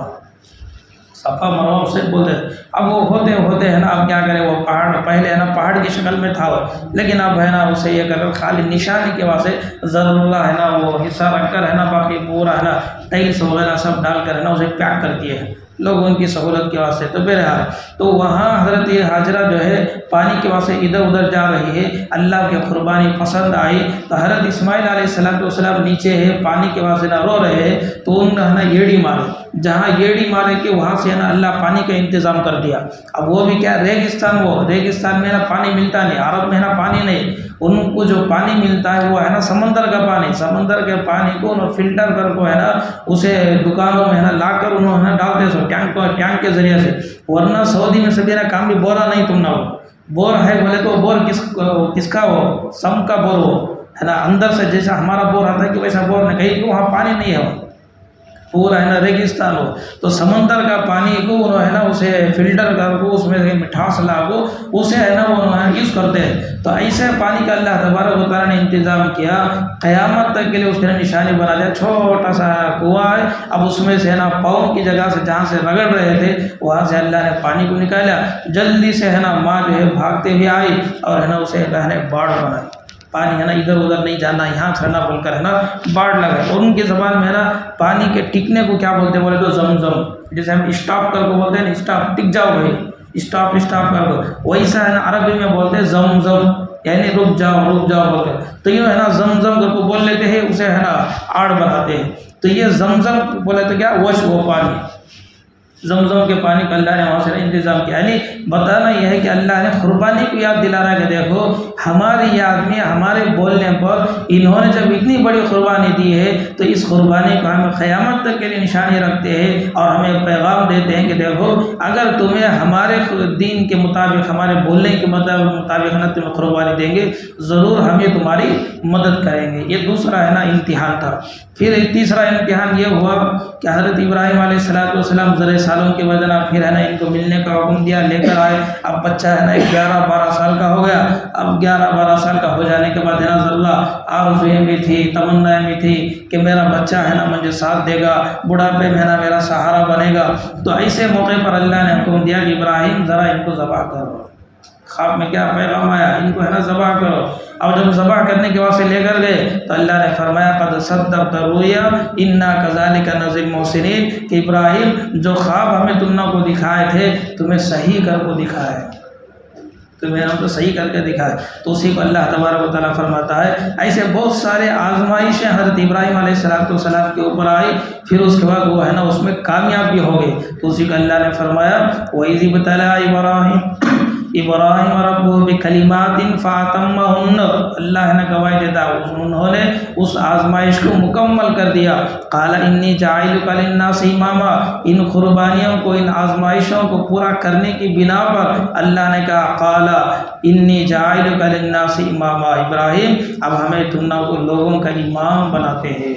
صفا مروہ اسے بولتے۔ اب وہ ہوتے ہے نا اب کیا کرے، وہ پہاڑ پہلے ہے نا پہاڑ کی شکل میں تھا، لیکن اب ہے نا اسے یہ کر خالی نشانی کے واسطے ضرور ہے نا وہ حصہ رکھ کر ہے نا باقی پورا ہے نا ٹائلس وغیرہ سب ڈال کر ہے نا اسے پیک کر دیے ہیں لوگوں کی سہولت کے واسطے۔ تو بہرحال تو وہاں حضرت حاجرہ جو ہے پانی کے واسطے ادھر ادھر جا رہی ہے، اللہ کی قربانی پسند آئی، تو حضرت اسماعیل علیہ السلام نیچے ہے پانی کے واسطے نہ رو رہے ہیں، تو انہوں نے ہے نا یڑی مارے، جہاں یڑی مارے کہ وہاں سے ہے نا اللہ پانی کا انتظام کر دیا۔ اب وہ بھی کیا ریگستان، وہ ریگستان میں نا پانی ملتا نہیں، عرب میں نا پانی نہیں، ان کو جو پانی ملتا ہے وہ ہے نا سمندر کا پانی، سمندر کے پانی کو انہوں فلٹر کر کو ہے نا اسے دکانوں میں ہے نا لا کر انہوں نے ڈالتے سو ٹینک کے ذریعے سے، ورنہ سعودی میں سبھی نا کام بھی بورا نہیں، تم نہ بور ہے بولے تو بور کس کا ہو، سم کا بور ہو ہے نا، اندر سے جیسا ہمارا بور آتا ہے کہ ویسا بور نہیں، کہیں کہ وہاں پانی نہیں ہے، پورا ہے نا ریگستان ہو، تو سمندر کا پانی کو انہوں ہے نا اسے فلٹر کر کو اس میں سے مٹھاس لا کو اسے ہے نا وہ یوز کرتے ہیں۔ تو ایسے پانی کا اللہ تبارک و تعالیٰ نے انتظام کیا، قیامت تک کے لیے اس نے نشانی بنا دیا، چھوٹا سا کنواں ہے، اب اس میں سے ہے نا پاؤں کی جگہ سے جہاں سے رگڑ رہے تھے وہاں سے اللہ نے پانی کو نکالا، جلدی سے ہے نا ماں جو ہے بھاگتے ہوئے آئی اور ہے نا اسے اللہ نے باڑ بنائی، پانی ہے نا ادھر ادھر نہیں جانا، یہاں کھڑنا بول کر ہے نا باڑ لگا۔ اور ان کی زبان میں ہے نا پانی کے ٹکنے کو کیا بولتے بولے تو زمزم، جیسے ہم اسٹاپ کر کو بولتے ہیں نا، اسٹاپ ٹک جاؤ بھائی، اسٹاپ کر دو، ویسا ہے نا عربی میں بولتے ہیں زمزم، یعنی رک جاؤ بول کر، تو یہ ہے نا زمزم کر کو بول لیتے ہیں، اسے ہے نا آڑ بناتے ہیں۔ تو یہ زمزم بولے تو کیا وہ پانی، زمزم کے پانی کا اللہ نے وہاں سے انتظام کیا، یعنی بتانا یہ ہے کہ اللہ نے قربانی کو یاد دلا رہا ہے کہ دیکھو ہماری یاد میں ہمارے بولنے پر انہوں نے جب اتنی بڑی قربانی دی ہے تو اس قربانی کو ہم قیامت تک کے لیے نشانی رکھتے ہیں اور ہمیں پیغام دیتے ہیں کہ دیکھو اگر تمہیں ہمارے دین کے مطابق، ہمارے بولنے کے مطابق نہ تمہیں قربانی دیں گے، ضرور ہم یہ تمہاری مدد کریں گے۔ یہ دوسرا ہے نا امتحان تھا۔ پھر تیسرا امتحان یہ ہوا کہ حضرت ابراہیم علیہ السلام ذرے سالوں کے بعد پھر ہے نا ان کو ملنے کا حکم دیا، لے کر آئے۔ اب بچہ ہے نا 11-12 سال کا ہو گیا۔ اب 11-12 سال کا ہو جانے کے بعد ہے نا ذرا آرزویں بھی تھی، تمنائیں بھی تھی کہ میرا بچہ ہے نا مجھے ساتھ دے گا، بڑھاپے میں ہے نا میرا سہارا بنے گا۔ تو ایسے موقع پر اللہ نے حکم دیا کہ ابراہیم ذرا ان کو ذبح کرو۔ خواب میں کیا پیغام آیا، ان کو ہے نا ذبح کرو۔ اور جب ذبح کرنے کے واسطے لے کر گئے تو اللہ نے فرمایا قد صدقت الرؤیا انا کذالک نجزی المحسنین، کہ ابراہیم جو خواب ہمیں تم کو دکھائے تھے تمہیں صحیح کر کو دکھائے، تمہیں ہم تو صحیح کر کے دکھائے۔ تو اسی کو اللہ تبارک و تعالیٰ فرماتا ہے ایسے بہت سارے آزمائشیں حضرت ابراہیم علیہ السلام کے اوپر آئی، پھر اس کے بعد وہ ہے نا اس میں کامیاب بھی ہو گئے۔ تو اسی کو اللہ نے فرمایا وَإِذِ ابْتَلَىٰ ابراہیم ربہ بکلمات فاتمہن، اللہ نے گواہی دیتا انہوں نے اس آزمائش کو مکمل کر دیا۔ قال انی جاعلک للناس اماما، ان قربانیوں کو، ان آزمائشوں کو پورا کرنے کی بنا پر اللہ نے کہا قال انی جاعلک للناس اماما، ابراہیم اب ہمیں تم کو لوگوں کا امام بناتے ہیں۔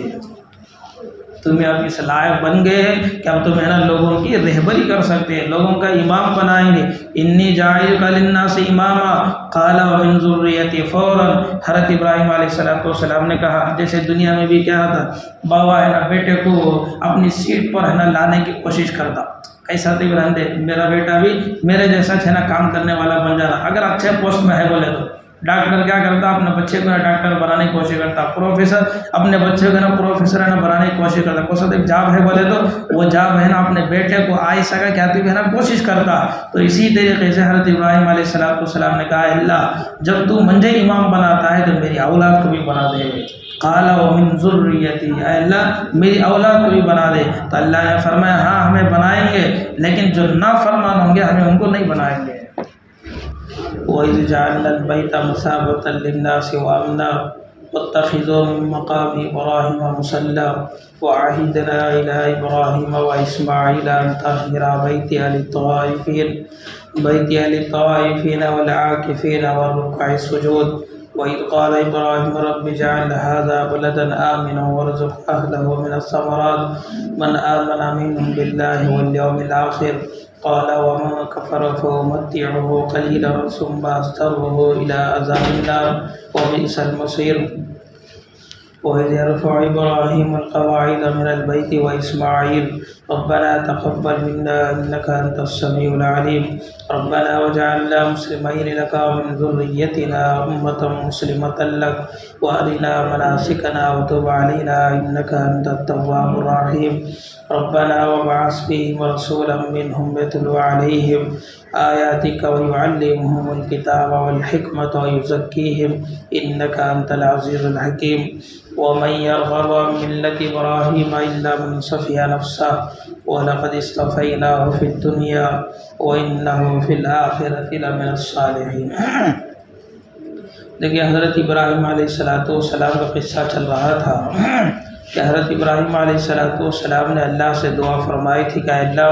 تمہیں اب اس لائق بن گئے ہیں کہ اب تمہیں نا لوگوں کی رہبری کر سکتے ہیں، لوگوں کا امام بنائیں گے۔ انی جاعلک للناس اماما قال ومن ذریتی، فوراً حضرت ابراہیم علیہ السلام نے کہا، جیسے دنیا میں بھی کیا تھا، بابا ہے نا بیٹے کو اپنی سیٹ پر ہے نا لانے کی کوشش کرتا، کیسا تو ابراہیم میرا بیٹا بھی میرے جیسا ہے نا کام کرنے والا بن جانا، اگر اچھے پوسٹ میں ہے بولے تو۔ ڈاکٹر کیا کرتا، اپنے بچے کو ڈاکٹر بنانے کی کوشش کرتا، پروفیسر اپنے بچے کو نا پروفیسر ہے نا بنانے کی کوشش کرتا، کوئی سا ایک جاب ہے بولے تو وہ جاب ہے نا اپنے بیٹے کو آئی سکا کیا تو ہے نا کوشش کرتا۔ تو اسی طریقے سے حضرت ابراہیم علیہ السلام نے کہا، اللہ جب تو مجھے امام بناتا ہے تو میری اولاد کو بھی بنا دے۔ قال ومن ذریتی، اے اللہ میری اولاد کو بھی بنا دے۔ تو اللہ نے فرمایا ہاں ہمیں بنائیں گے، لیکن جو نافرمان ہوں گے ہمیں ان کو نہیں بنائیں گے۔ وَإِذْ جَعَلْنَا الْبَيْتَ مَثَابَةً لِلنَّاسِ وَأَمْنًا وَاتَّخِذُوا مِن مَّقَامِ إِبْرَاهِيمَ مُصَلًّى وَعَهِدْنَا إِلَىٰ إِبْرَاهِيمَ وَإِسْمَاعِيلَ أَن طَهِّرَا بَيْتِيَ لِلطَّوَائِفِينَ وَالْعَاكِفِينَ وَالرُّكَّعِ السُّجُودِ وَإِذْ قَالَ إِبْرَاهِيمُ رَبِّ اجْعَلْ هَٰذَا بَلَدًا آمِنًا وَارْزُقْ أَهْلَهُ مِنَ الثَّمَرَاتِ مَنْ آمَنَ مِنْهُم بِاللَّهِ وَالْيَوْمِ الْآخِرِ قال ومن كفر فأمتعه قليلا ثم أضطره إلى عذاب النار وبئس المصير وإذ يرفع إبراهيم القواعد من البيت وإسماعيل ربنا تقبل منا إنك أنت السميع العليم ربنا واجعلنا مسلمين لك ومن ذريتنا أمة مسلمة لك وأرنا مناسكنا وتب علينا إنك أنت التواب الرحيم ربنا وابعث فيهم رسولا منهم يتلو عليهم آياتك ويعلمهم الكتاب والحكمة ويزكيهم إنك أنت العزيز الحكيم ومن يرغب عن ملة إبراهيم إلا من صفي نفسه ولقد اصطفيناه في الدنيا وإنه في الآخرة لمن الصالحين۔ دیکھیے حضرت ابراہیم علیہ السلام کا قصہ چل رہا تھا کہ حضرت ابراہیم علیہ السلام نے اللہ سے دعا فرمائی تھی کہ اللہ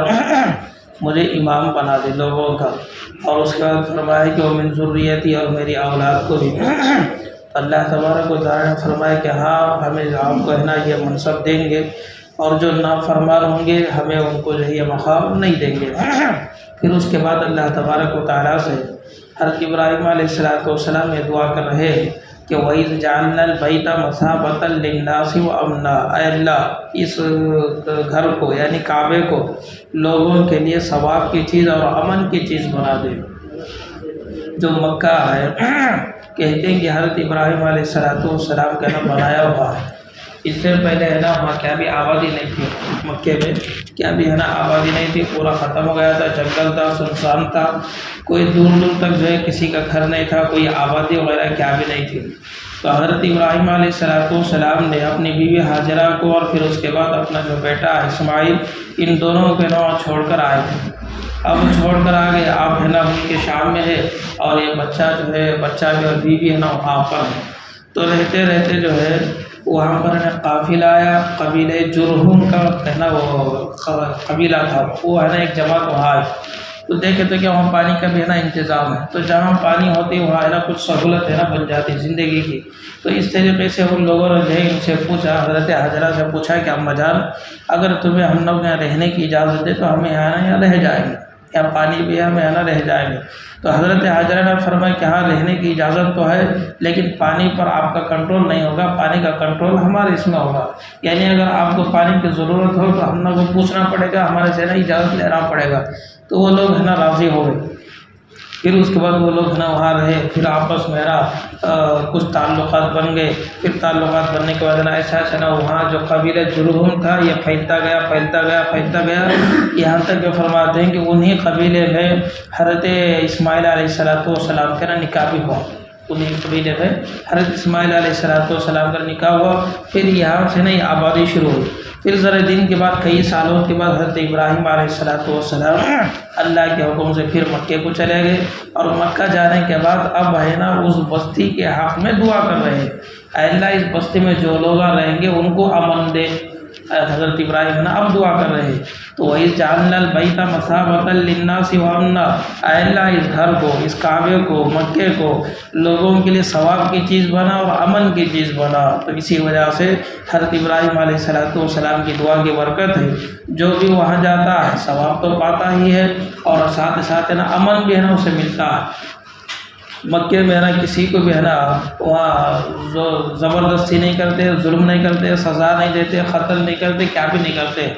مجھے امام بنا دے لوگوں کا، اور اس کے بعد فرمایا کہ وہ من ذریتی اور میری اولاد کو بھی۔ اللہ تبارک و تعالیٰ نے فرمایا کہ ہاں ہمیں آپ کو ہے نا یہ منصب دیں گے، اور جو نافرمان ہوں گے ہمیں ان کو جو ہے یہ مقام نہیں دیں گے۔ پھر اس کے بعد اللہ تبارک و تعالیٰ سے حضرت ابراہیم علیہ السلام یہ دعا کر رہے کہ وَإِذْ جَعَلْنَا الْبَيْتَ مَثَابَةً لِلنَّاسِ وَأَمْنًا، اے اللہ اس گھر کو یعنی کعبے کو لوگوں کے لیے ثواب کی چیز اور امن کی چیز بنا دے۔ جو مکہ ہے کہتے ہیں کہ حضرت ابراہیم علیہ السلام کا نام بنایا ہوا ہے، اس سے پہلے ہے نا وہاں کیا بھی آبادی نہیں تھی، مکے میں کیا بھی ہے نا آبادی نہیں تھی، پورا ختم ہو گیا تھا، جنگل تھا، سنسان تھا، کوئی دور دور تک جو ہے کسی کا گھر نہیں تھا، کوئی آبادی وغیرہ کیا بھی نہیں تھی۔ تو حضرت ابراہیم علیہ السلام نے اپنی بیوی ہاجرہ کو اور پھر اس کے بعد اپنا جو بیٹا اسماعیل ان دونوں کے نام چھوڑ کر آئے تھے۔ اب چھوڑ کر آ گئے، آپ ہے نا ان کے شام میں ہے، اور یہ بچہ جو ہے بچہ بھی اور بیوی ہے نا وہاں پر ہے۔ تو رہتے رہتے جو ہے وہاں پر قافلہ آیا، قبیلہ جرہم کا ہے نا وہ قبیلہ تھا، وہ ہے نا ایک جماعت وہاں آئی۔ تو دیکھے تو کہ وہاں پانی کا بھی ہے نا انتظام ہے، تو جہاں پانی ہوتی وہاں ہے نا کچھ سہولت ہے نا بن جاتی زندگی کی۔ تو اس طریقے سے ان لوگوں نے جو ہے ان سے پوچھا، حضرت حاجرہ سے پوچھا کہ اما جان اگر تمہیں ہم لوگ یہاں رہنے کی اجازت دے تو ہمیں یہاں رہ جائیں گے، یہاں پانی بھی ہمیں یہاں رہ جائیں گے۔ تو حضرت حاجرہ نے فرمایا کہ ہاں رہنے کی اجازت تو ہے، لیکن پانی پر آپ کا کنٹرول نہیں ہوگا، پانی کا کنٹرول ہمارے اس میں ہوگا، یعنی اگر آپ کو پانی کی ضرورت ہو تو ہم لوگ کو پوچھنا پڑے گا، ہمارے سے نا اجازت لینا پڑے گا۔ تو وہ لوگ ہے نا راضی ہو گئے۔ پھر اس کے بعد وہ لوگ ہے نا وہاں رہے، پھر آپس میں نا کچھ تعلقات بن گئے۔ پھر تعلقات بننے کے بعد نا ایسا نا وہاں جو قبیلہ جرہم تھا یہ پھیلتا گیا، یہاں تک کہ فرماتے ہیں کہ انہی قبیلے میں حضرت اسماعیل علیہ السلام کا نا نکاح بھی ہوا، انہی قبیلے میں حضرت اسماعیل علیہ السلام کا نکاح ہوا۔ پھر یہاں سے نا یہ آبادی شروع ہوئی۔ پھر ذرا دن کے بعد کئی سالوں کے بعد حضرت ابراہیم علیہ السلام اللہ کے حکم سے پھر مکے کو چلے گئے، اور مکہ جانے کے بعد اب ہے نا اس بستی کے حق میں دعا کر رہے ہیں، اے اللہ اس بستی میں جو لوگ رہیں گے ان کو امن دے، حضرت ابراہیم ہے نا اب دعا کر رہے تو وَإِذْ جَعَلْنَا الْبَيْتَ مَثَابَةً لِلنَّاسِ وَأَمْنًا، اے اللہ اس گھر کو، اس کعبے کو، مکے کو لوگوں کے لیے ثواب کی چیز بنا اور امن کی چیز بنا۔ تو اسی وجہ سے حضرت ابراہیم علیہ السلام کی دعا کی برکت ہے، جو بھی وہاں جاتا ہے ثواب تو پاتا ہی ہے اور ساتھ ساتھ ہے نا امن بھی ہے نا اسے ملتا ہے۔ مکے میں ہے نا کسی کو بھی ہے نا وہاں زبردستی نہیں کرتے، ظلم نہیں کرتے، سزا نہیں دیتے، قتل نہیں کرتے، کیا بھی نہیں کرتے۔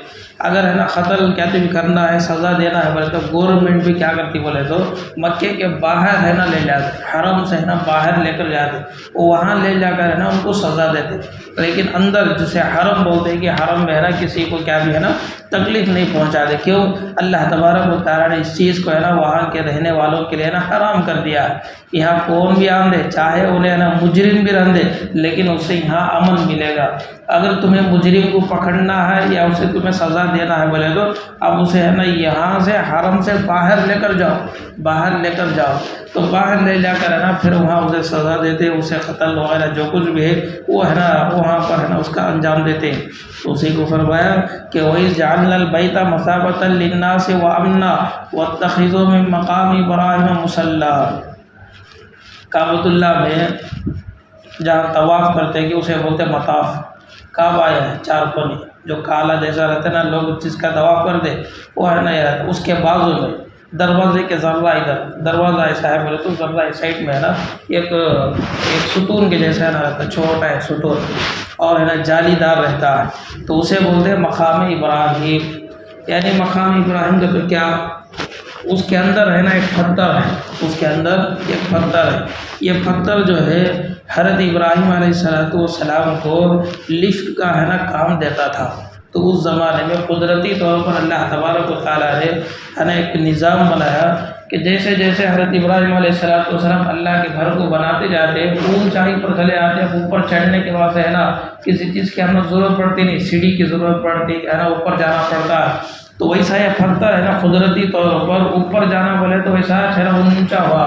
اگر ہے نا قتل کیا بھی کرنا ہے، سزا دینا ہے بولے تو گورنمنٹ بھی کیا کرتی بولے تو مکے کے باہر ہے نا لے جاتے، حرم سے ہے نا باہر لے کر جاتے، وہاں لے جا کر ہے نا ان کو سزا دیتے۔ لیکن اندر جسے حرم بولتے ہیں کہ حرم میں ہے نا کسی کو کیا بھی ہے نا تکلیف نہیں پہنچا دے۔ کیوں؟ اللہ تبارک و تعالیٰ نے اس چیز کو ہے نا وہاں کے رہنے والوں کے لیے نا حرام کر دیا ہے۔ یہاں کون بھی آندے، چاہے انہیں نا مجرم بھی رہندے، لیکن اس سے یہاں امن ملے گا۔ اگر تمہیں مجرم کو پکڑنا ہے یا اسے تمہیں سزا دینا ہے بولے تو اب اسے ہے نا یہاں سے حرم سے باہر لے کر جاؤ، باہر لے کر جاؤ، تو باہر لے جا کر ہے نا پھر وہاں اسے سزا دیتے، اسے قتل وغیرہ جو کچھ بھی ہے وہ ہے نا وہاں پر ہے نا اس کا انجام دیتے ہیں۔ تو اسی کو فرمایا کہ وَإِذْ جَعَلْنَا الْبَيْتَ مَثَابَةً لِلنَّاسِ وَأَمْنًا وَاتَّخِذُوا مِن مَّقَامِ إِبْرَاهِيمَ مُصَلًّى۔ کعبۃ اللہ میں جہاں طواف کرتے ہیں کہ اسے بولتے مطاف، کعبہ ہے چار کونی جو کالا جیسا رہتا ہے نا، لوگ جس کا طواف کر دے وہ ہے نا یہ اس کے بازو میں دروازے کے ذرہ ادھر دروازہ ایسا ہے بولے تو ذرہ اس سائڈ میں ہے نا ایک ستون کے جیسا ہے نا رہتا، چھوٹا ہے ستون اور ہے نا جالی دار رہتا ہے، تو اسے بولتے ہیں مقام ابراہیم۔ یعنی مقام ابراہیم کا تو کیا، اس کے اندر ہے نا ایک پتھر ہے، اس کے اندر ایک پتھر ہے، یہ پتھر جو ہے حضرت ابراہیم علیہ السلام کو لفٹ کا ہے نا کام دیتا تھا۔ تو اس زمانے میں قدرتی طور پر اللہ تبارک و تعالیٰ نے ہے نا ایک نظام بنایا کہ جیسے جیسے حضرت ابراہیم علیہ السلام اللہ کے گھر کو بناتے جاتے، اونچائی پر چلے آتے، اوپر چڑھنے کے بعد ہے نا کسی چیز کی ہمیں ضرورت پڑتی نہیں، سیڑھی کی ضرورت پڑتی ہے نا، اوپر جانا پڑتا ہے۔ تو ویسا یہ پتھر ہے نا قدرتی طور پر اوپر جانا بولے تو ویسا ہے نا اونچا ہوا،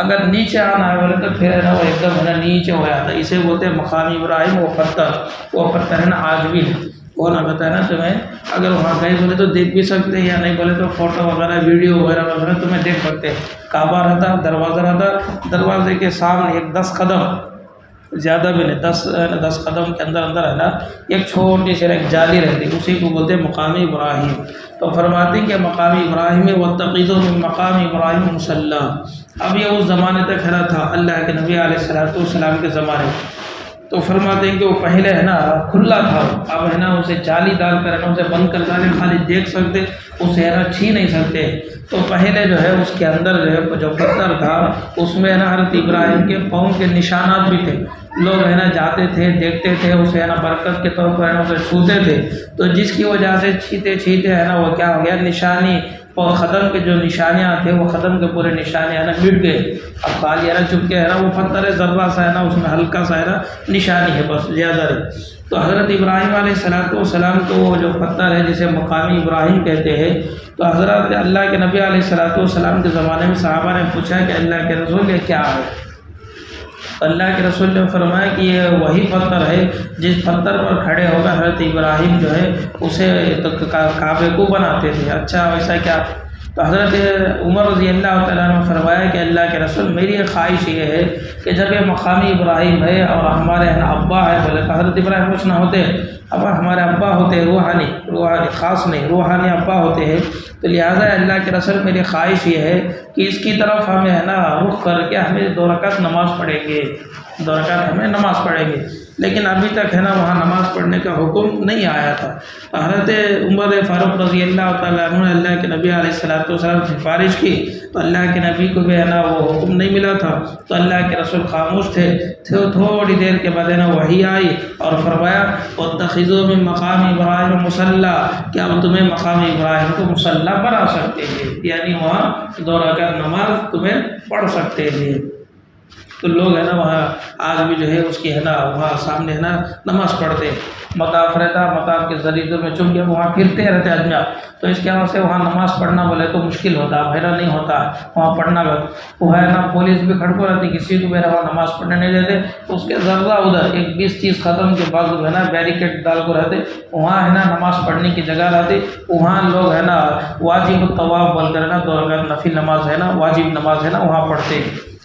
اگر نیچے آنا ہے بولے تو پھر ہے نا وہ ایک دم ہے نا نیچے ہو جاتا ہے۔ اسے بولتے ہیں مقام ابراہیم۔ وہ پتھر ہے نا آج بھی ہے، وہ نہ بتایا نا تمہیں، اگر وہاں گئے بولے تو دیکھ بھی سکتے یا نہیں بولے تو فوٹو وغیرہ ویڈیو وغیرہ تمہیں دیکھ سکتے۔ کعبہ رہتا، دروازہ رہتا، دروازے کے سامنے ایک 10 قدم زیادہ بھی نہیں، 10 قدم کے اندر ہے نا ایک چھوٹی سی ایک جالی رہتی، اسی کو بولتے ہیں مقام ابراہیم۔ تو فرماتے ہیں کہ مقام ابراہیم واتخذوا من مقام ابراہیم مصلی۔ اب یہ اس زمانے تک ہے تھا اللہ کے نبی علیہ السلام کے زمانے، تو فرماتے ہیں کہ وہ پہلے ہے نا کھلا تھا، اب ہے نا اسے جالی ڈال کر ہے نا اسے بند کر ڈالے، خالی دیکھ سکتے، اسے ہے نا چھی نہیں سکتے۔ تو پہلے جو ہے اس کے اندر جو ہے جو پتھر تھا اس میں ہے نا حضرت ابراہیم کے پاؤں کے نشانات بھی تھے، لوگ ہے نا جاتے تھے دیکھتے تھے اسے ہے نا برکت کے طور پر ہے نا اسے چھوتے تھے، تو جس کی وجہ سے چھیتے ہے نا وہ کیا ہو گیا، نشانی اور قدم کے جو نشانیاں تھے وہ قدم کے پورے نشانے ہے نا مٹ گئے۔ اب خالی ہے نا چپکے ہے نا وہ پتھر ذرہ سا ہے نا اس میں ہلکا سا ہے نا نشانی ہے بس، زیادہ نہیں۔ تو حضرت ابراہیم علیہ السلام کو وہ جو پتھر ہے جسے مقامی ابراہیم کہتے ہیں، تو حضرت اللہ کے نبی علیہ السلام کے زمانے میں صحابہ نے پوچھا کہ اللہ کے رسول یہ کیا ہے؟ اللہ کے رسول نے فرمایا کہ یہ وہی پتھر ہے جس پتھر پر کھڑے ہو کر حضرت ابراہیم جو ہے اسے کعبے کو بناتے تھے۔ اچھا ویسا کیا؟ تو حضرت عمر رضی اللہ تعالیٰ نے فرمایا کہ اللہ کے رسول میری یہ خواہش یہ ہے کہ جب یہ مقامی ابراہیم ہے اور ہمارے ابا ہے، بولے تو حضرت ابراہیم کچھ نہ ہوتے، اب ہمارے ابا ہوتے روحانی خاص نہیں، روحانی ابا ہوتے ہیں، تو لہٰذا اللہ کے رسول میری خواہش یہ ہے کہ اس کی طرف ہمیں ہے نا رخ کر کے ہمیں 2 رکعت نماز پڑھیں گے، 2 رکعت ہمیں نماز پڑھیں گے، لیکن ابھی تک ہے نا وہاں نماز پڑھنے کا حکم نہیں آیا تھا۔ تو حضرت عمر فاروق رضی اللہ تعالیٰ عنہ نے اللہ کے نبی علیہ السلام سفارش کی، تو اللہ کے نبی کو بھی ہے نا وہ حکم نہیں ملا تھا، تو اللہ کے رسول خاموش تھے۔ تھوڑی دیر کے بعد ہے نا وحی آئی اور فرمایا واتخذوا من مقام ابراہیم مصلی، کہ اب تمہیں مقام ابراہیم کو مصلی بنا سکتے ہیں، یعنی وہاں 2 رکعت نماز تمہیں پڑھ سکتے ہیں۔ تو لوگ ہے نا وہاں آج بھی جو ہے اس کی ہے نا وہاں سامنے ہے نا نماز پڑھتے، مطاف رہتا، مطاف کے ذریعے میں چم کے وہاں پھرتے رہتے اجناب، تو اس کے وجہ سے وہاں نماز پڑھنا بولے تو مشکل ہوتا، بھیرا نہیں ہوتا وہاں پڑھنا گا، وہ ہے نا پولیس بھی کھڑکو رہتی، کسی کو میرا وہاں نماز پڑھنے نہیں دیتے، اس کے ذرہ ادھر ایک 20-30 قدم کے بعد جو ہے نا بیریکیڈ ڈال کو رہتے، وہاں ہے نا نماز پڑھنے کی جگہ رہتی، وہاں لوگ ہے نا واجب الطواف بول کر نا 2 رکعت نفل نماز ہے نا واجب نماز ہے نا وہاں پڑھتے،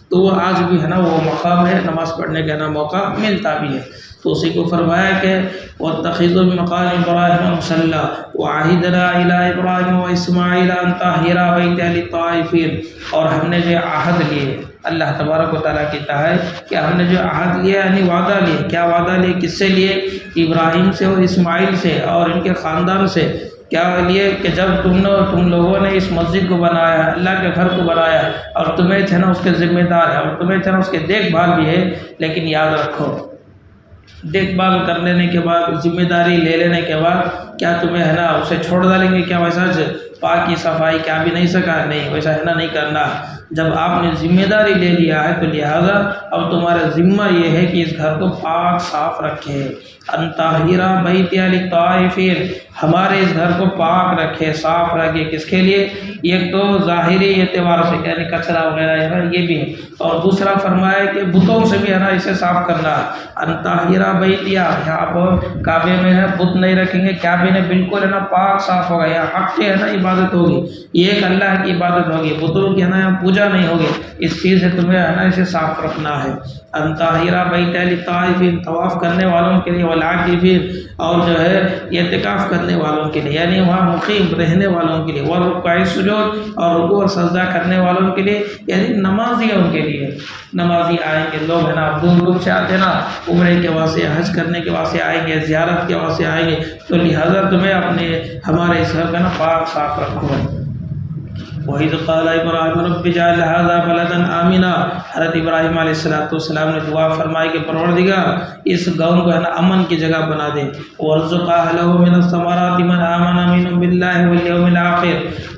تو وہ آج بھی ہے نا وہ مقام ہے، نماز پڑھنے کا نا موقع ملتا بھی ہے۔ تو اسی کو فرمایا کہ وَاتَّخِذُوا مِن مَقَامِ إِبْرَاهِيمَ مُصَلًّى وَعَهِدْنَا إِلَىٰ إِبْرَاهِيمَ وَإِسْمَاعِيلَ أَن طَهِّرَا بَيْتِيَ لِلطَّائِفِينَ، اور ہم نے جو عہد لیے، اللہ تبارک و تعالیٰ کہتا ہے کہ ہم نے جو عہد لیا یعنی وعدہ لیا، کیا وعدہ لیا، کس سے لیے؟ ابراہیم سے اور اسماعیل سے اور ان کے خاندان سے، کیا لیے کہ جب تم لوگوں نے اس مسجد کو بنایا، اللہ کے گھر کو بنایا، اور تمہیں تھے نا اس کے ذمہ دار ہے، اور تمہیں تھے نا اس کے دیکھ بھال بھی ہے، لیکن یاد رکھو دیکھ بھال کر لینے کے بعد، ذمہ داری لے لینے کے بعد کیا تمہیں ہے نا اسے چھوڑ ڈالیں گے؟ کیا ویسا پاکی صفائی کیا بھی نہیں سکا؟ نہیں، ویسا ہے نا نہیں کرنا، جب آپ نے ذمہ داری لے لیا ہے تو لہذا اب تمہارا ذمہ یہ ہے کہ اس گھر کو پاک صاف رکھے، ان طاہرا بیتی للطائفین، ہمارے اس گھر کو پاک رکھے، صاف رکھے، کس کے لیے؟ ایک تو ظاہری اعتبار سے یعنی کچرا وغیرہ ہے نا یہ بھی ہے، اور دوسرا فرمایا کہ بتوں سے بھی ہے نا اسے صاف کرنا، ان طاہرا بیتی، یہاں آپ کعبے میں ہے بت نہیں رکھیں گے، کعبے نے بالکل ہے نا پاک صاف ہوگا، یہاں حق سے ہے نا عبادت ہوگی، یہ ایک اللہ کی عبادت ہوگی، بتوں کی ہے نا پوجا نہیں ہوگی، اس چیز سے تمہیں ہے نا اسے صاف رکھنا ہے، ان طاہرا بیتی للطائفین، طواف کرنے والوں کے لیے، والعاکفین، اور جو ہے اعتکاف کرنے والوں کے لیے یعنی وہاں مقیم رہنے والوں کے لیے، والرکوع السجود، اور رکوع اور سجدہ کرنے والوں کے لیے یعنی نمازیوں کے لیے، نمازی آئیں گے لوگ ہے نا دور دور سے آتے نا عمرے کے واسطے، حج کرنے کے واسطے آئیں گے، زیارت کے واسطے آئیں گے، تو لہذا تمہیں اپنے ہمارے اس گھر کا نا پاک صاف رکھو۔ وَإِذْ قَالَ إِبْرَاهِيمُ رَبِّ اجْعَلْ هَٰذَا بَلَدًا آمِنًا، حضرت ابراہیم علیہ السلام نے دعا فرمائی کہ پروردگار اس گاؤں کو ہے نا امن کی جگہ بنا دے، وَارْزُقْ أَهْلَهُ مِنَ الثَّمَرَاتِ مَنْ آمَنَ مِنْهُم بِاللَّهِ وَالْيَوْمِ الْآخِرِ،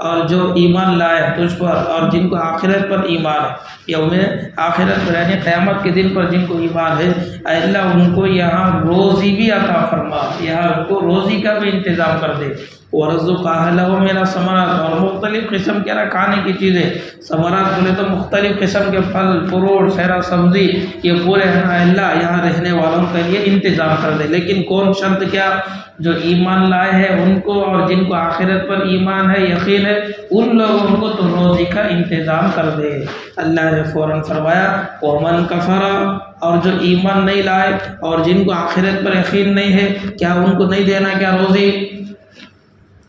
اور جو ایمان لائے تجھ پر اور جن کو آخرت پر ایمان ہے، یوم آخرت پر یعنی قیامت کے دن پر جن کو ایمان ہے، اے اللہ ان کو یہاں روزی بھی عطا فرما، یہاں ان کو روزی کا بھی انتظام کر دے، وَرَزُقْ أَهْلَهُ مِنَ الثَّمَرَاتِ، اور مختلف قسم کے کھانے کی چیزیں، ثمرات بولے تو مختلف قسم کے پھل فروٹ سیرا سبزی، یہ پورے ہیں اللہ یہاں رہنے والوں کے لیے انتظام کر دے، لیکن کون شرط کیا؟ جو ایمان لائے ہیں ان کو اور جن کو آخرت پر ایمان ہے یقین ہے ان لوگوں کو تو روزی کا انتظام کر دے۔ اللہ نے فوراً فرمایا وَمَنْ كَفَرَ، اور جو ایمان نہیں لائے اور جن کو آخرت پر یقین نہیں ہے کیا ان کو نہیں دینا کیا روزی؟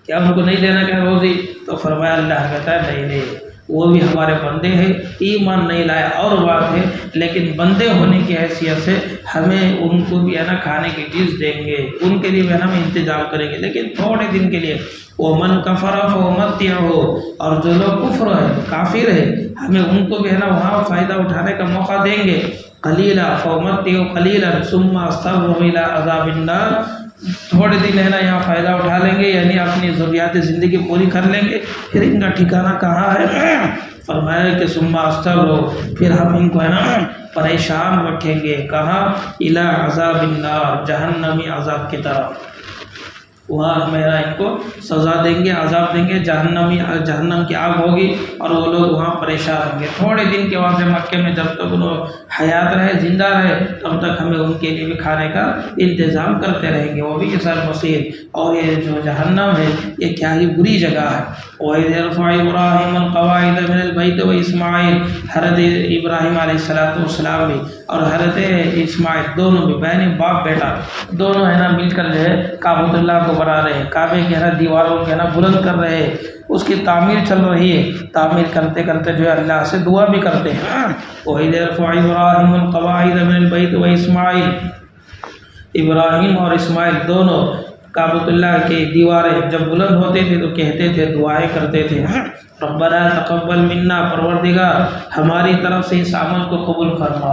کیا ان کو نہیں دینا کیا روزی؟ تو فرمایا اللہ کہتا ہے نہیں، وہ بھی ہمارے بندے ہیں، ایمان نہیں لائے اور بات ہے، لیکن بندے ہونے کی حیثیت سے ہمیں ان کو بھی ہے نا کھانے کی چیز دیں گے، ان کے لیے بھی ہم انتظام کریں گے، لیکن تھوڑے دن کے لیے۔ وَمَنْ كَفَرَ فَأُمَتِّعُهُ، اور جو لوگ کفر ہے کافر ہے ہمیں ان کو بھی ہے نا وہاں فائدہ اٹھانے کا موقع دیں گے، قَلِيلًا فَأُمَتِّعُهُ قَلِيلًا ثُمَّ أَضْطَرُّهُ إِلَىٰ عَذَابِ النَّارِ، تھوڑے دن ہے نا یہاں فائدہ اٹھا لیں گے یعنی اپنی ضروریات زندگی پوری کر لیں گے، پھر ان کا ٹھکانہ کہاں ہے؟ فرمایا کہ ثم استغفر، پھر ہم ان کو ہے نا پریشان رکھیں گے، کہاں؟ الی عذاب النار، جہنمی عذاب کی طرف، وہاں ہمیں ان کو سزا دیں گے، عذاب دیں گے، جہنم کی آگ ہوگی اور وہ لوگ وہاں پریشان ہوں گے۔ تھوڑے دن کے واسطے مکے میں جب تک وہ حیات رہے زندہ رہے تب تک ہمیں ان کے لیے بھی کھانے کا انتظام کرتے رہیں گے، وہ بھی اس مصیر، اور یہ جو جہنم ہے یہ کیا ہی بری جگہ ہے۔ وَإِذْ يَرْفَعُ إِبْرَاهِيمُ الْقَوَاعِدَ مِنَ الْبَيْتِ وَإِسْمَاعِيلُ، حضرت ابراہیم علیہ السلام بھی اور حضرت اسماعیل دونوں بھی بہن باپ بیٹا دونوں ہے نا مل کر جو ہے کعبۃ اللہ کو بنا رہے ہیں، کعبے کے ہے نا دیواروں کے ہے نا بلند کر رہے ہیں، اس کی تعمیر چل رہی ہے، تعمیر کرتے کرتے جو ہے اللہ سے دعا بھی کرتے ہیں۔ وَإِذْ يَرْفَعُ إِبْرَاهِيمُ الْقَوَاعِدَ مِنَ الْبَيْتِ وَإِسْمَاعِيلُ، ابراہیم اور اسماعیل دونوں کعبۃ اللہ کی دیواریں جب بلند ہوتے تھے تو کہتے تھے، دعائیں کرتے تھے، ربنا تقبل منا، پروردگار ہماری طرف سے اس عمل کو قبول فرما،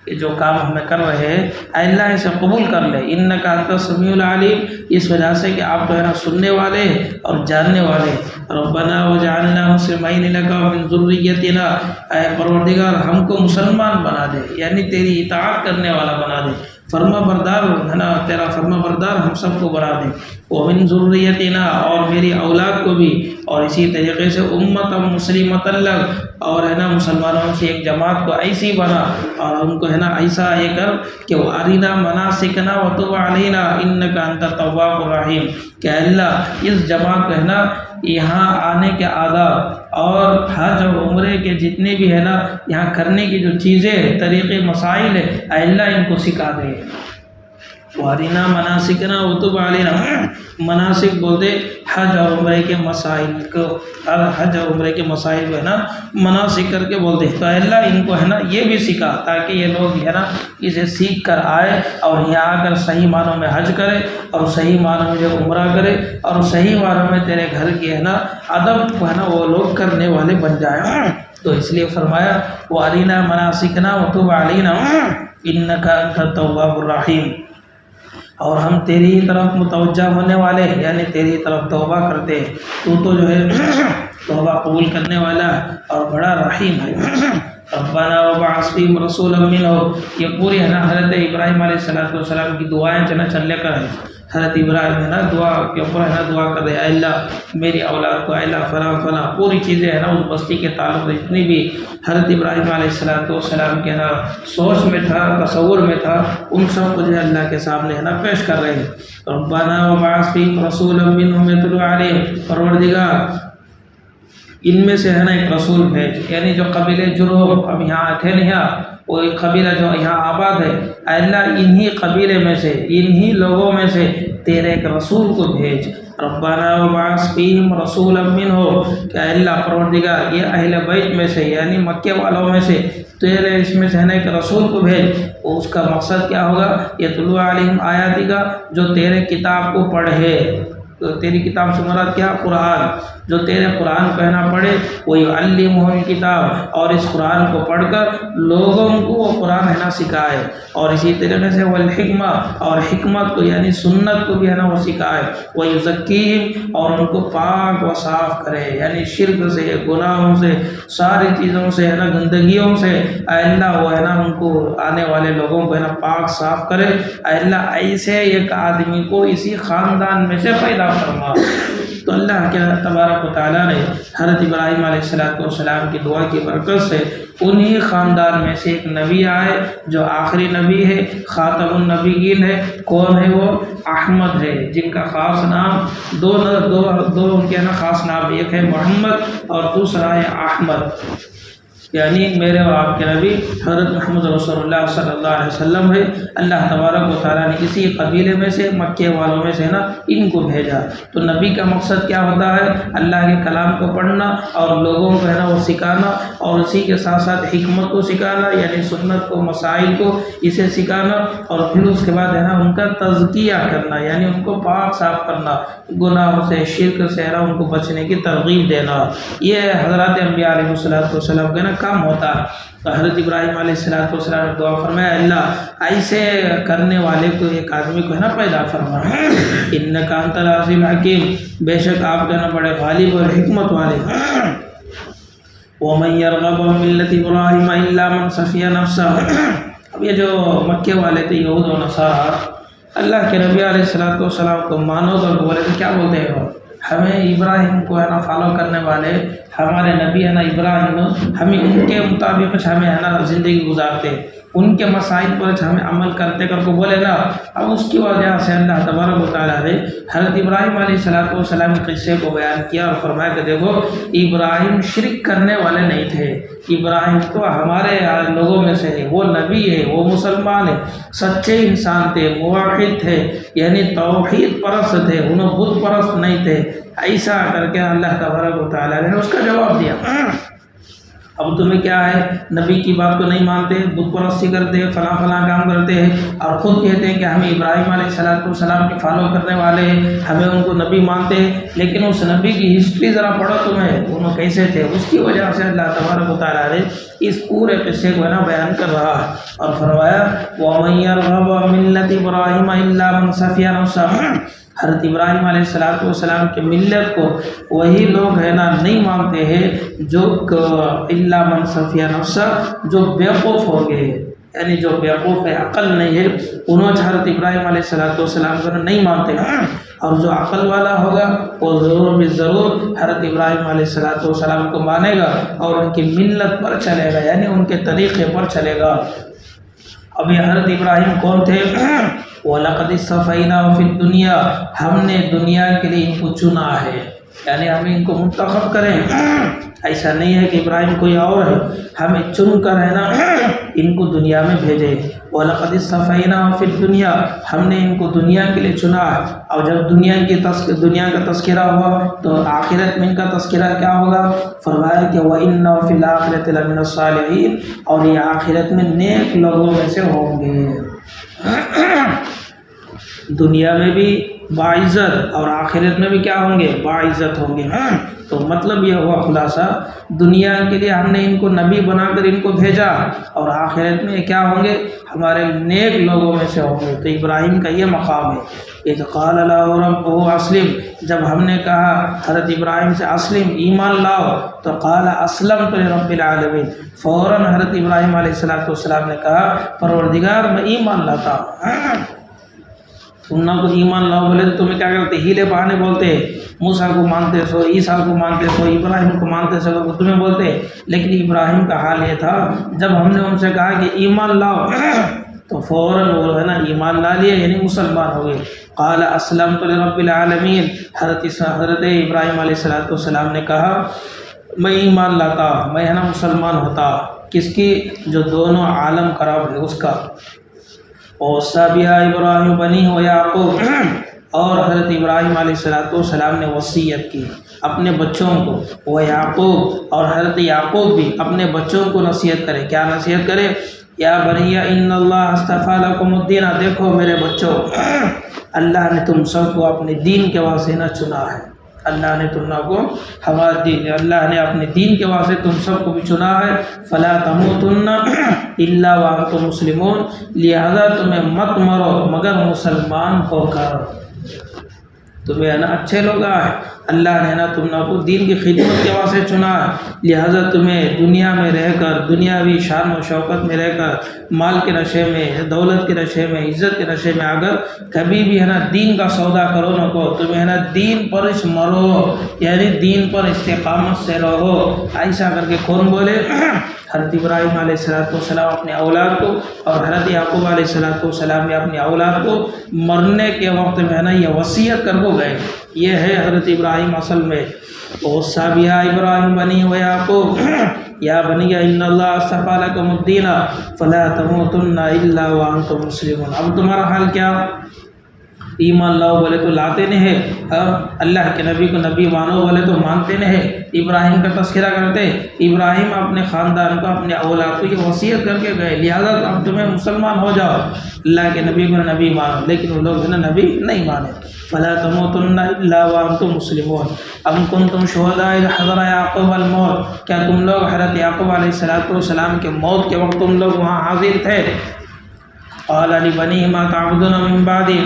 یہ جو کام ہمیں کر رہے ہیں اے اللہ اسے قبول کر لے، انک انت السمیع العلیم، اس وجہ سے کہ آپ تو ہے نا سننے والے اور جاننے والے۔ ربنا وجعلنا مسلمین لک ومن ذریتنا، اے پروردگار ہم کو مسلمان بنا دے، یعنی تیری اطاعت کرنے والا بنا دے، فرما بردار ہے نا، تیرا فرما بردار ہم سب کو بنا دے، ومن ذریتنا، اور میری اولاد کو بھی، اور اسی طریقے سے امت مسلمۃ لک، اور ہے نا مسلمانوں سے ایک جماعت کو ایسی بنا، اور ان کو ہے نا ایسا یہ کر کہ وہ ارینا مناسکنا وتب علینا انک انت التواب الرحیم، کہ اللہ اس جماعت کو ہے نا یہاں آنے کے آداب اور حج اور عمرے کے جتنے بھی ہے نا یہاں کرنے کی جو چیزیں طریقے مسائل ہے اے اللہ ان کو سکھا دے۔ وارینا مناسکنا وتب علینا، مناسک بولتے حج اور عمرے کے مسائل کو، حج اور عمرے کے مسائل کو ہے نا مناسک کر کے بولتے، تو اللہ ان کو ہے نا یہ بھی سکھا تاکہ یہ لوگ ہے نا اسے سیکھ کر آئے اور یہاں آ کر صحیح معنوں میں حج کرے اور صحیح معنوں میں جو عمرہ کرے اور صحیح معنوں میں تیرے گھر کی ہے نا ادب کو ہے نا وہ لوگ کرنے والے بن جائیں۔ تو اس لیے فرمایا وارینا مناسکنا وتب علینا انک انت التواب الرحیم، اور ہم تیری ہی طرف متوجہ ہونے والے، یعنی تیری طرف توبہ کرتے، تو جو ہے توبہ قبول کرنے والا اور بڑا رحیم ہے۔ ربنا وبعث فیہم رسولا منہم، یہ پوری ہے نا حضرت ابراہیم علیہ السلام کی دعائیں چل لے کر ہے، حضرت ابراہیم ہے نا دعا کے اوپر ہے نا دعا کر رہے، اے اللہ میری اولاد کو، اے اللہ فلاں فلاں پوری چیزیں ہے نا اس بستی کے تعلق جتنی بھی حضرت ابراہیم علیہ السلام کے نا سوچ میں تھا، تصور میں تھا، ان سب کو جو ہے اللہ کے سامنے ہے نا پیش کر رہے ہیں۔ ربنا وبعث فیہم رسولا منہم یتلو علیہم، پروردگار ان میں سے ہے نا ایک رسول بھیج، یعنی جو قبیلے جرہم اب یہاں تھے نہیں، وہ ایک قبیلہ جو یہاں آباد ہے، اے اللہ انہی قبیلے میں سے، انہی لوگوں میں سے تیرے ایک رسول کو بھیج۔ ربنا وبعث فیہم رسولا منہم، کہ اے اللہ پروردگار یہ اہل بیت میں سے یعنی مکے والوں میں سے تیرے اس میں سے ہے نا ایک رسول کو بھیج، اس کا مقصد کیا ہوگا؟ یتلو علیہم آیاتی کا، جو تیرے کتاب کو پڑھے، تو تیری کتاب سے مراد کیا؟ قرآن، جو تیرے قرآن کو ہے نا پڑھے، وہ یعلمہم الکتاب، اور اس قرآن کو پڑھ کر لوگوں کو وہ قرآن ہے نا سکھائے، اور اسی طریقے سے والحکمہ، اور حکمت کو یعنی سنت کو بھی ہے نا وہ سکھائے، ویزکیہم، اور ان کو پاک و صاف کرے، یعنی شرک سے، گناہوں سے، ساری چیزوں سے ہے نا گندگیوں سے، اے اللہ وہ ہے نا ان کو آنے والے لوگوں کو ہے نا پاک صاف کرے، اے اللہ ایسے ایک آدمی کو اسی خاندان میں سے پیدا فرما۔ تو اللہ کے تبارک و تعالیٰ نے حضرت ابراہیم علیہ السلام کی دعا کی برکت سے انہی خاندان میں سے ایک نبی آئے جو آخری نبی ہے، خاتم النبیین ہے۔ کون ہے وہ؟ احمد ہے، جن کا خاص نام دو ان کے نا خاص نام، ایک ہے محمد اور دوسرا ہے احمد، یعنی میرے اور آپ کے نبی حضرت محمد رسول اللہ صلی اللہ علیہ وسلم ہے۔ اللہ تبارک و تعالیٰ نے اسی قبیلے میں سے، مکے والوں میں سے نا ان کو بھیجا۔ تو نبی کا مقصد کیا ہوتا ہے؟ اللہ کے کلام کو پڑھنا اور لوگوں کو ہے نا وہ سکھانا، اور اسی کے ساتھ ساتھ حکمت کو سکھانا، یعنی سنت کو، مسائل کو اسے سکھانا، اور پھر اس کے بعد ہے نا ان کا تزکیہ کرنا، یعنی ان کو پاک صاف کرنا، گناہوں سے، شرک سے ہے نا ان کو بچنے کی ترغیب دینا۔ یہ حضرات انبیاء علیہ السلام کا نا کام ہوتا ہے۔ تو حضرت ابراہیم علیہ السلام نے دعا فرمایا، اللہ ایسے کرنے والے کو، ایک آدمی کو ہے نا پیدا فرما، انک انت العزیز الحکیم، بے شک آپ کا نا بڑے غالب اور حکمت والے۔ ومن یرغب عن ملت ابراہیم الا من صفی نفسہ، اب یہ جو مکے والے تھے یہود و نصارہ، اللہ کے نبی علیہ السلام کو مانو تو بولے تو کیا بولتے ہیں وہ؟ ہمیں ابراہیم کو ہے نا فالو کرنے والے ہمارے نبی ہے نا ابراہیم، ہمیں ان کے مطابق ہمیں ہے نا زندگی گزارتے، ان کے مسائل پر ہمیں عمل کرتے کر کو بولے نا۔ اب اس کی وجہ سے اللہ تبارک و تعالیٰ نے حضرت ابراہیم علیہ السلام کے قصے کو بیان کیا اور فرمایا کہ دیکھو ابراہیم شرک کرنے والے نہیں تھے، ابراہیم تو ہمارے لوگوں میں سے ہے، وہ نبی ہے، وہ مسلمان ہے، سچے انسان تھے، موحد تھے، یعنی توحید پرست تھے، انہوں بت پرست نہیں تھے۔ ایسا کر کے اللہ تبارک و تعالیٰ نے اس کا جواب دیا۔ اب تمہیں کیا ہے، نبی کی بات کو نہیں مانتے، بت پرستی کرتے، فلاں فلاں کام کرتے ہیں، اور خود کہتے ہیں کہ ہم ابراہیم علیہ السلام کے فالو کرنے والے ہیں، ہمیں ان کو نبی مانتے ہیں، لیکن اس نبی کی ہسٹری ذرا پڑھو تمہیں انہوں کیسے تھے۔ اس کی وجہ سے اللہ تبارک و تعالیٰ نے اس پورے قصے کو بیان کر رہا ہے اور فرمایا وَمَن يَرْغَبُ عَن مِّلَّةِ إِبْرَاهِيمَ إِلَّا مَن سَفِيَ نَفْسَهُ۔ حضرت ابراہیم علیہ السلام کے ملت کو وہی لوگ ہے نا نہیں مانتے ہیں جو الا من صفی نفسہ، جو بیوقوف ہو گئے، یعنی جو بیوقوف ہے، عقل نہیں ہے، انہوں حضرت ابراہیم علیہ السلام کو نہیں مانتے ہیں، اور جو عقل والا ہوگا وہ ضرور بھی ضرور حضرت ابراہیم علیہ السلام کو مانے گا اور ان کی ملت پر چلے گا، یعنی ان کے طریقے پر چلے گا۔ اب یہ حضرت ابراہیم کون تھے؟ وَلَقَدِ اصْطَفَيْنَاهُ فِي الدُّنْيَا، ہم نے دنیا کے لیے ان کو چنا ہے، یعنی ہمیں ان کو منتخب کریں، ایسا نہیں ہے کہ ابراہیم کوئی اور ہے، ہمیں چن کر ہے نا ان کو دنیا میں بھیجے۔ وَلَقَدِ اصْطَفَيْنَاهُ فِي الدُّنْيَا، ہم نے ان کو دنیا کے لیے چنا ہے، اور جب دنیا کا تذکرہ ہوا تو آخرت میں ان کا تذکرہ کیا ہوگا؟ فرمایا کہ وَإِنَّهُ فِي الْآخِرَةِ لَمِنَ الصَّالِحِينَ، اور یہ آخرت میں نیک لوگوں میں سے ہوں گے، دنیا میں بھی باعزت اور آخرت میں بھی کیا ہوں گے؟ باعزت ہوں گے۔ تو مطلب یہ ہوا خلاصہ، دنیا کے لیے ہم نے ان کو نبی بنا کر ان کو بھیجا، اور آخرت میں کیا ہوں گے؟ ہمارے نیک لوگوں میں سے ہوں گے۔ تو ابراہیم کا یہ مقام ہے۔ اذ قال له ربه اسلم، جب ہم نے کہا حضرت ابراہیم سے اسلم، ایمان لاؤ، تو قال اسلمت لرب العالمین، فوراً حضرت ابراہیم علیہ السلام نے کہا پروردگار میں ایمان لاتا ہوں۔ تم نہ کو ایمان لاؤ بولے تو تمہیں کیا کرتے؟ ہیلے بہانے بولتے، موسیٰ کو مانتے سو، عیسیٰ کو مانتے سو، ابراہیم کو مانتے سو، تمہیں بولتے۔ لیکن ابراہیم کا حال یہ تھا، جب ہم نے ان سے کہا کہ ایمان لاؤ تو فوراً وہ ہے نا ایمان لا لیے، یعنی مسلمان ہو گئے۔ قال اسلمت لرب العالمین، حضرت ابراہیم علیہ السلام نے کہا میں ایمان لاتا، میں ہے نا مسلمان ہوتا، کس کی؟ جو دونوں عالم کا رب ہے اس کا۔ وَوَصَّىٰ بِهَا إِبْرَاهِيمُ بَنِيهِ وَيَعْقُوبُ، اور حضرت ابراہیم علیہ السلام نے وصیت کی اپنے بچوں کو، وَيَعْقُوب، اور حضرت یعقوب بھی اپنے بچوں کو نصیحت کرے، کیا نصیحت کرے؟ یا بنی ان اللہ اصطفیٰ لکم الدین، دیکھو میرے بچوں، اللہ نے تم سب کو اپنے دین کے واسطے نہ چنا ہے، اللہ نے تم کو ہمارا دین، اللہ نے اپنے دین کے واسطے تم سب کو بھی چنا ہے۔ فلا تموتن الا وانتم مسلمون، لہذا تمہیں مت مرو مگر مسلمان ہو کر۔ تمہیں ہے نا اچھے لوگ آئے، اللہ نے نا تم کو دین کی خدمت کے واسطے چنا ہے، لہذا تمہیں دنیا میں رہ کر، دنیاوی شان و شوکت میں رہ کر، مال کے نشے میں، دولت کے نشے میں، عزت کے نشے میں اگر کبھی بھی ہے نا دین کا سودا کرو نہ کو، تمہیں ہے نا دین پر مرو، یعنی دین پر استقامت سے رہو۔ ایسا کر کے کون بولے؟ حضرت ابراہیم علیہ السلام اپنے اولاد کو، اور حضرت یعقوب علیہ السلام نے اپنے اولاد کو مرنے کے وقت میں ہے نا یہ وصیت کر کو گئے۔ یہ ہے حضرت ابراہیم اصل میں۔ وَوَصَّىٰ بِهَا إِبْرَاهِيمُ بَنِيهِ وَيَعْقُوبُ یا بنی ان اللہ اصطفیٰ لکم الدین فلا تموتن الا وانتم مسلمون۔ اب تمہارا حال کیا؟ ایمان لاؤ بولے تو لاتے نہیں ہے، اللہ کے نبی کو نبی مانو بولے تو مانتے نہیں ہے، ابراہیم کا تذکرہ کرتے، ابراہیم اپنے خاندان کو، اپنے اولاد کو یہ وصیت کر کے گئے، لہذا اب تمہیں مسلمان ہو جاؤ، اللہ کے نبی کو نبی مانو، لیکن وہ لوگ نے نبی نہیں مانے۔ فلا تموتن الا وانتم مسلمون ام کنتم شہداء اذ حضر یعقوب الموت، کیا تم لوگ حضرت یعقوب علیہ السلام کے موت کے وقت تم لوگ وہاں حاضر تھے؟ قال لبنیہ ما تعبدون من بعدی،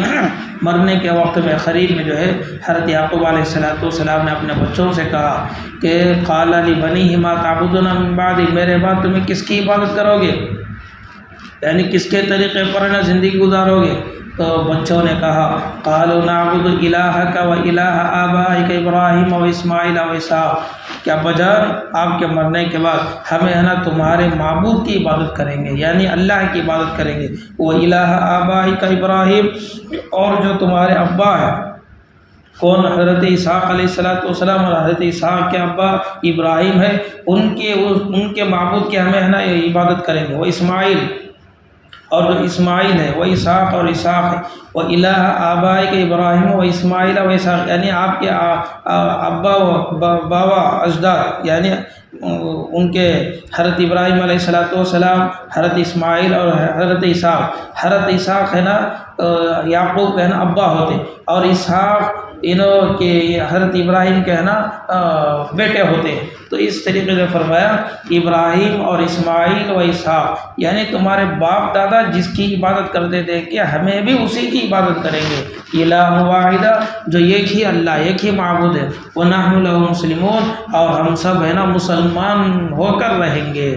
مرنے کے وقت میں قریب میں جو ہے حضرت یعقوب علیہ السلام نے اپنے بچوں سے کہا کہ قال لبنیہ ما تعبدون من بعدی، میرے بعد تمہیں کس کی عبادت کرو گے، یعنی کس کے طریقے پر نہ زندگی گزارو گے؟ تو بچوں نے کہا قالوا نعبد الہک و الہ آبائک ابراہیم و اسماعیل و اسحاق، کہ ابا جان آپ کے مرنے کے بعد ہمیں ہے نا تمہارے معبود کی عبادت کریں گے، یعنی اللہ کی عبادت کریں گے، وہ الہ آبائک ابراہیم، اور جو تمہارے ابا ہے کون؟ حضرت اسحاق علیہ السلام، اور حضرت اسحاق کے ابا ابراہیم ہے، ان کے معبود کی ہمیں ہے نا عبادت کریں گے، وہ اسماعیل، اور جو اسماعیل ہے وہ اسحاق اور اسحاق ہے، وہ الہ آبائک ابراہیم و اسماعیل و اسحاق، یعنی آپ کے ابا و بابا اجداد، یعنی ان کے حضرت ابراہیم علیہ السلام، حضرت اسماعیل اور حضرت اسحاق، حضرت اسحاق ہے نا یعقوب کے ہے نا ابا ہوتے، اور اسحاق انہوں کے حضرت ابراہیم کے ہے نا بیٹے ہوتے ہیں۔ تو اس طریقے سے فرمایا ابراہیم اور اسماعیل و اسحاق، یعنی تمہارے باپ دادا جس کی عبادت کرتے تھے کہ ہمیں بھی اسی کی عبادت کریں گے، الہ واحدہ، جو ایک ہی اللہ، ایک ہی معبود ہے، وَنَحْنُ لَهُ مُسْلِمُونَ، اور ہم سب ہے نا مسلمان ہو کر رہیں گے۔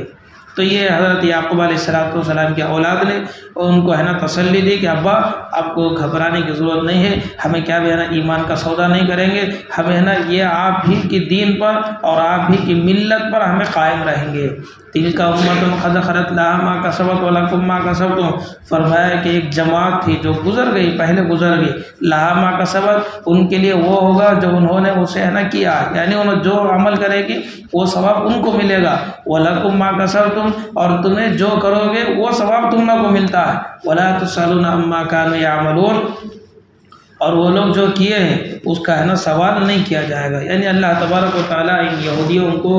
تو یہ حضرت یعقوب علیہ السلام کی اولاد نے ان کو ہے نا تسلی دی کہ ابا آپ کو گھبرانے کی ضرورت نہیں ہے، ہمیں کیا بھی ہے نا ایمان کا سودا نہیں کریں گے، ہمیں ہے نا یہ آپ ہی کی دین پر اور آپ ہی کی ملت پر ہمیں قائم رہیں گے۔ تِلْکَ أُمَّةٌ قَدْ خَلَتْ لَهَا مَا كَسَبَتْ وَلَكُمْ مَا كَسَبْتُمْ، فرمایا کہ ایک جماعت تھی جو گزر گئی، پہلے گزر گئی، لَهَا مَا كَسَبَتْ، ان کے لیے وہ ہوگا جو انہوں نے اسے ہے نا کیا، یعنی انہوں جو عمل کرے گی وہ ثواب ان کو ملے گا، وَلَكُمْ مَا كَسَبْتُمْ، اور تمہیں جو کرو گے وہ ثواب تم لوگوں کو ملتا ہے، وَلَا تُسْأَلُونَ عَمَّا كَانُوا يَعْمَلُونَ، اور وہ لوگ جو کیے ہیں اس کا ہے نا سوال نہیں کیا جائے گا۔ یعنی اللہ تبارک و تعالیٰ ان یہودیوں کو،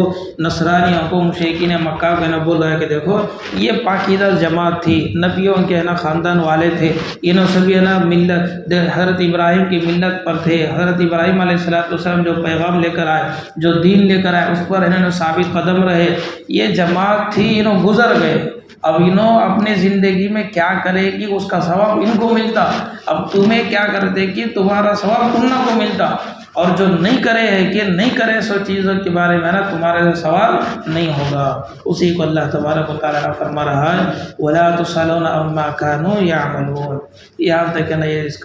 نصرانیوں کو، مشرکین مکہ کو نا بول رہا ہے کہ دیکھو یہ پاکیزہ جماعت تھی، نبیوں کے ہے نا خاندان والے تھے، انہوں سبھی ہے نا ملت حضرت ابراہیم کی ملت پر تھے، حضرت ابراہیم علیہ السلام جو پیغام لے کر آئے، جو دین لے کر آئے اس پر انہوں نے ثابت قدم رہے، یہ جماعت تھی، انہوں گزر گئے، اب انہوں اپنے زندگی میں کیا کرے گی اس کا ثواب ان کو ملتا، اب تمہیں کیا کرتے کہ تمہارا ثواب تم کو ملتا، اور جو نہیں کرے ہے کہ نہیں کرے سو چیزوں کے بارے میں نا تمہارے سوال نہیں ہوگا۔ اسی کو اللہ تبارک و تعالیٰ فرما رہا ہے وَلَا تُسْأَلُونَ عَمَّا كَانُوا يَعْمَلُونَ، یہاں تک کہ نا یہ اس کا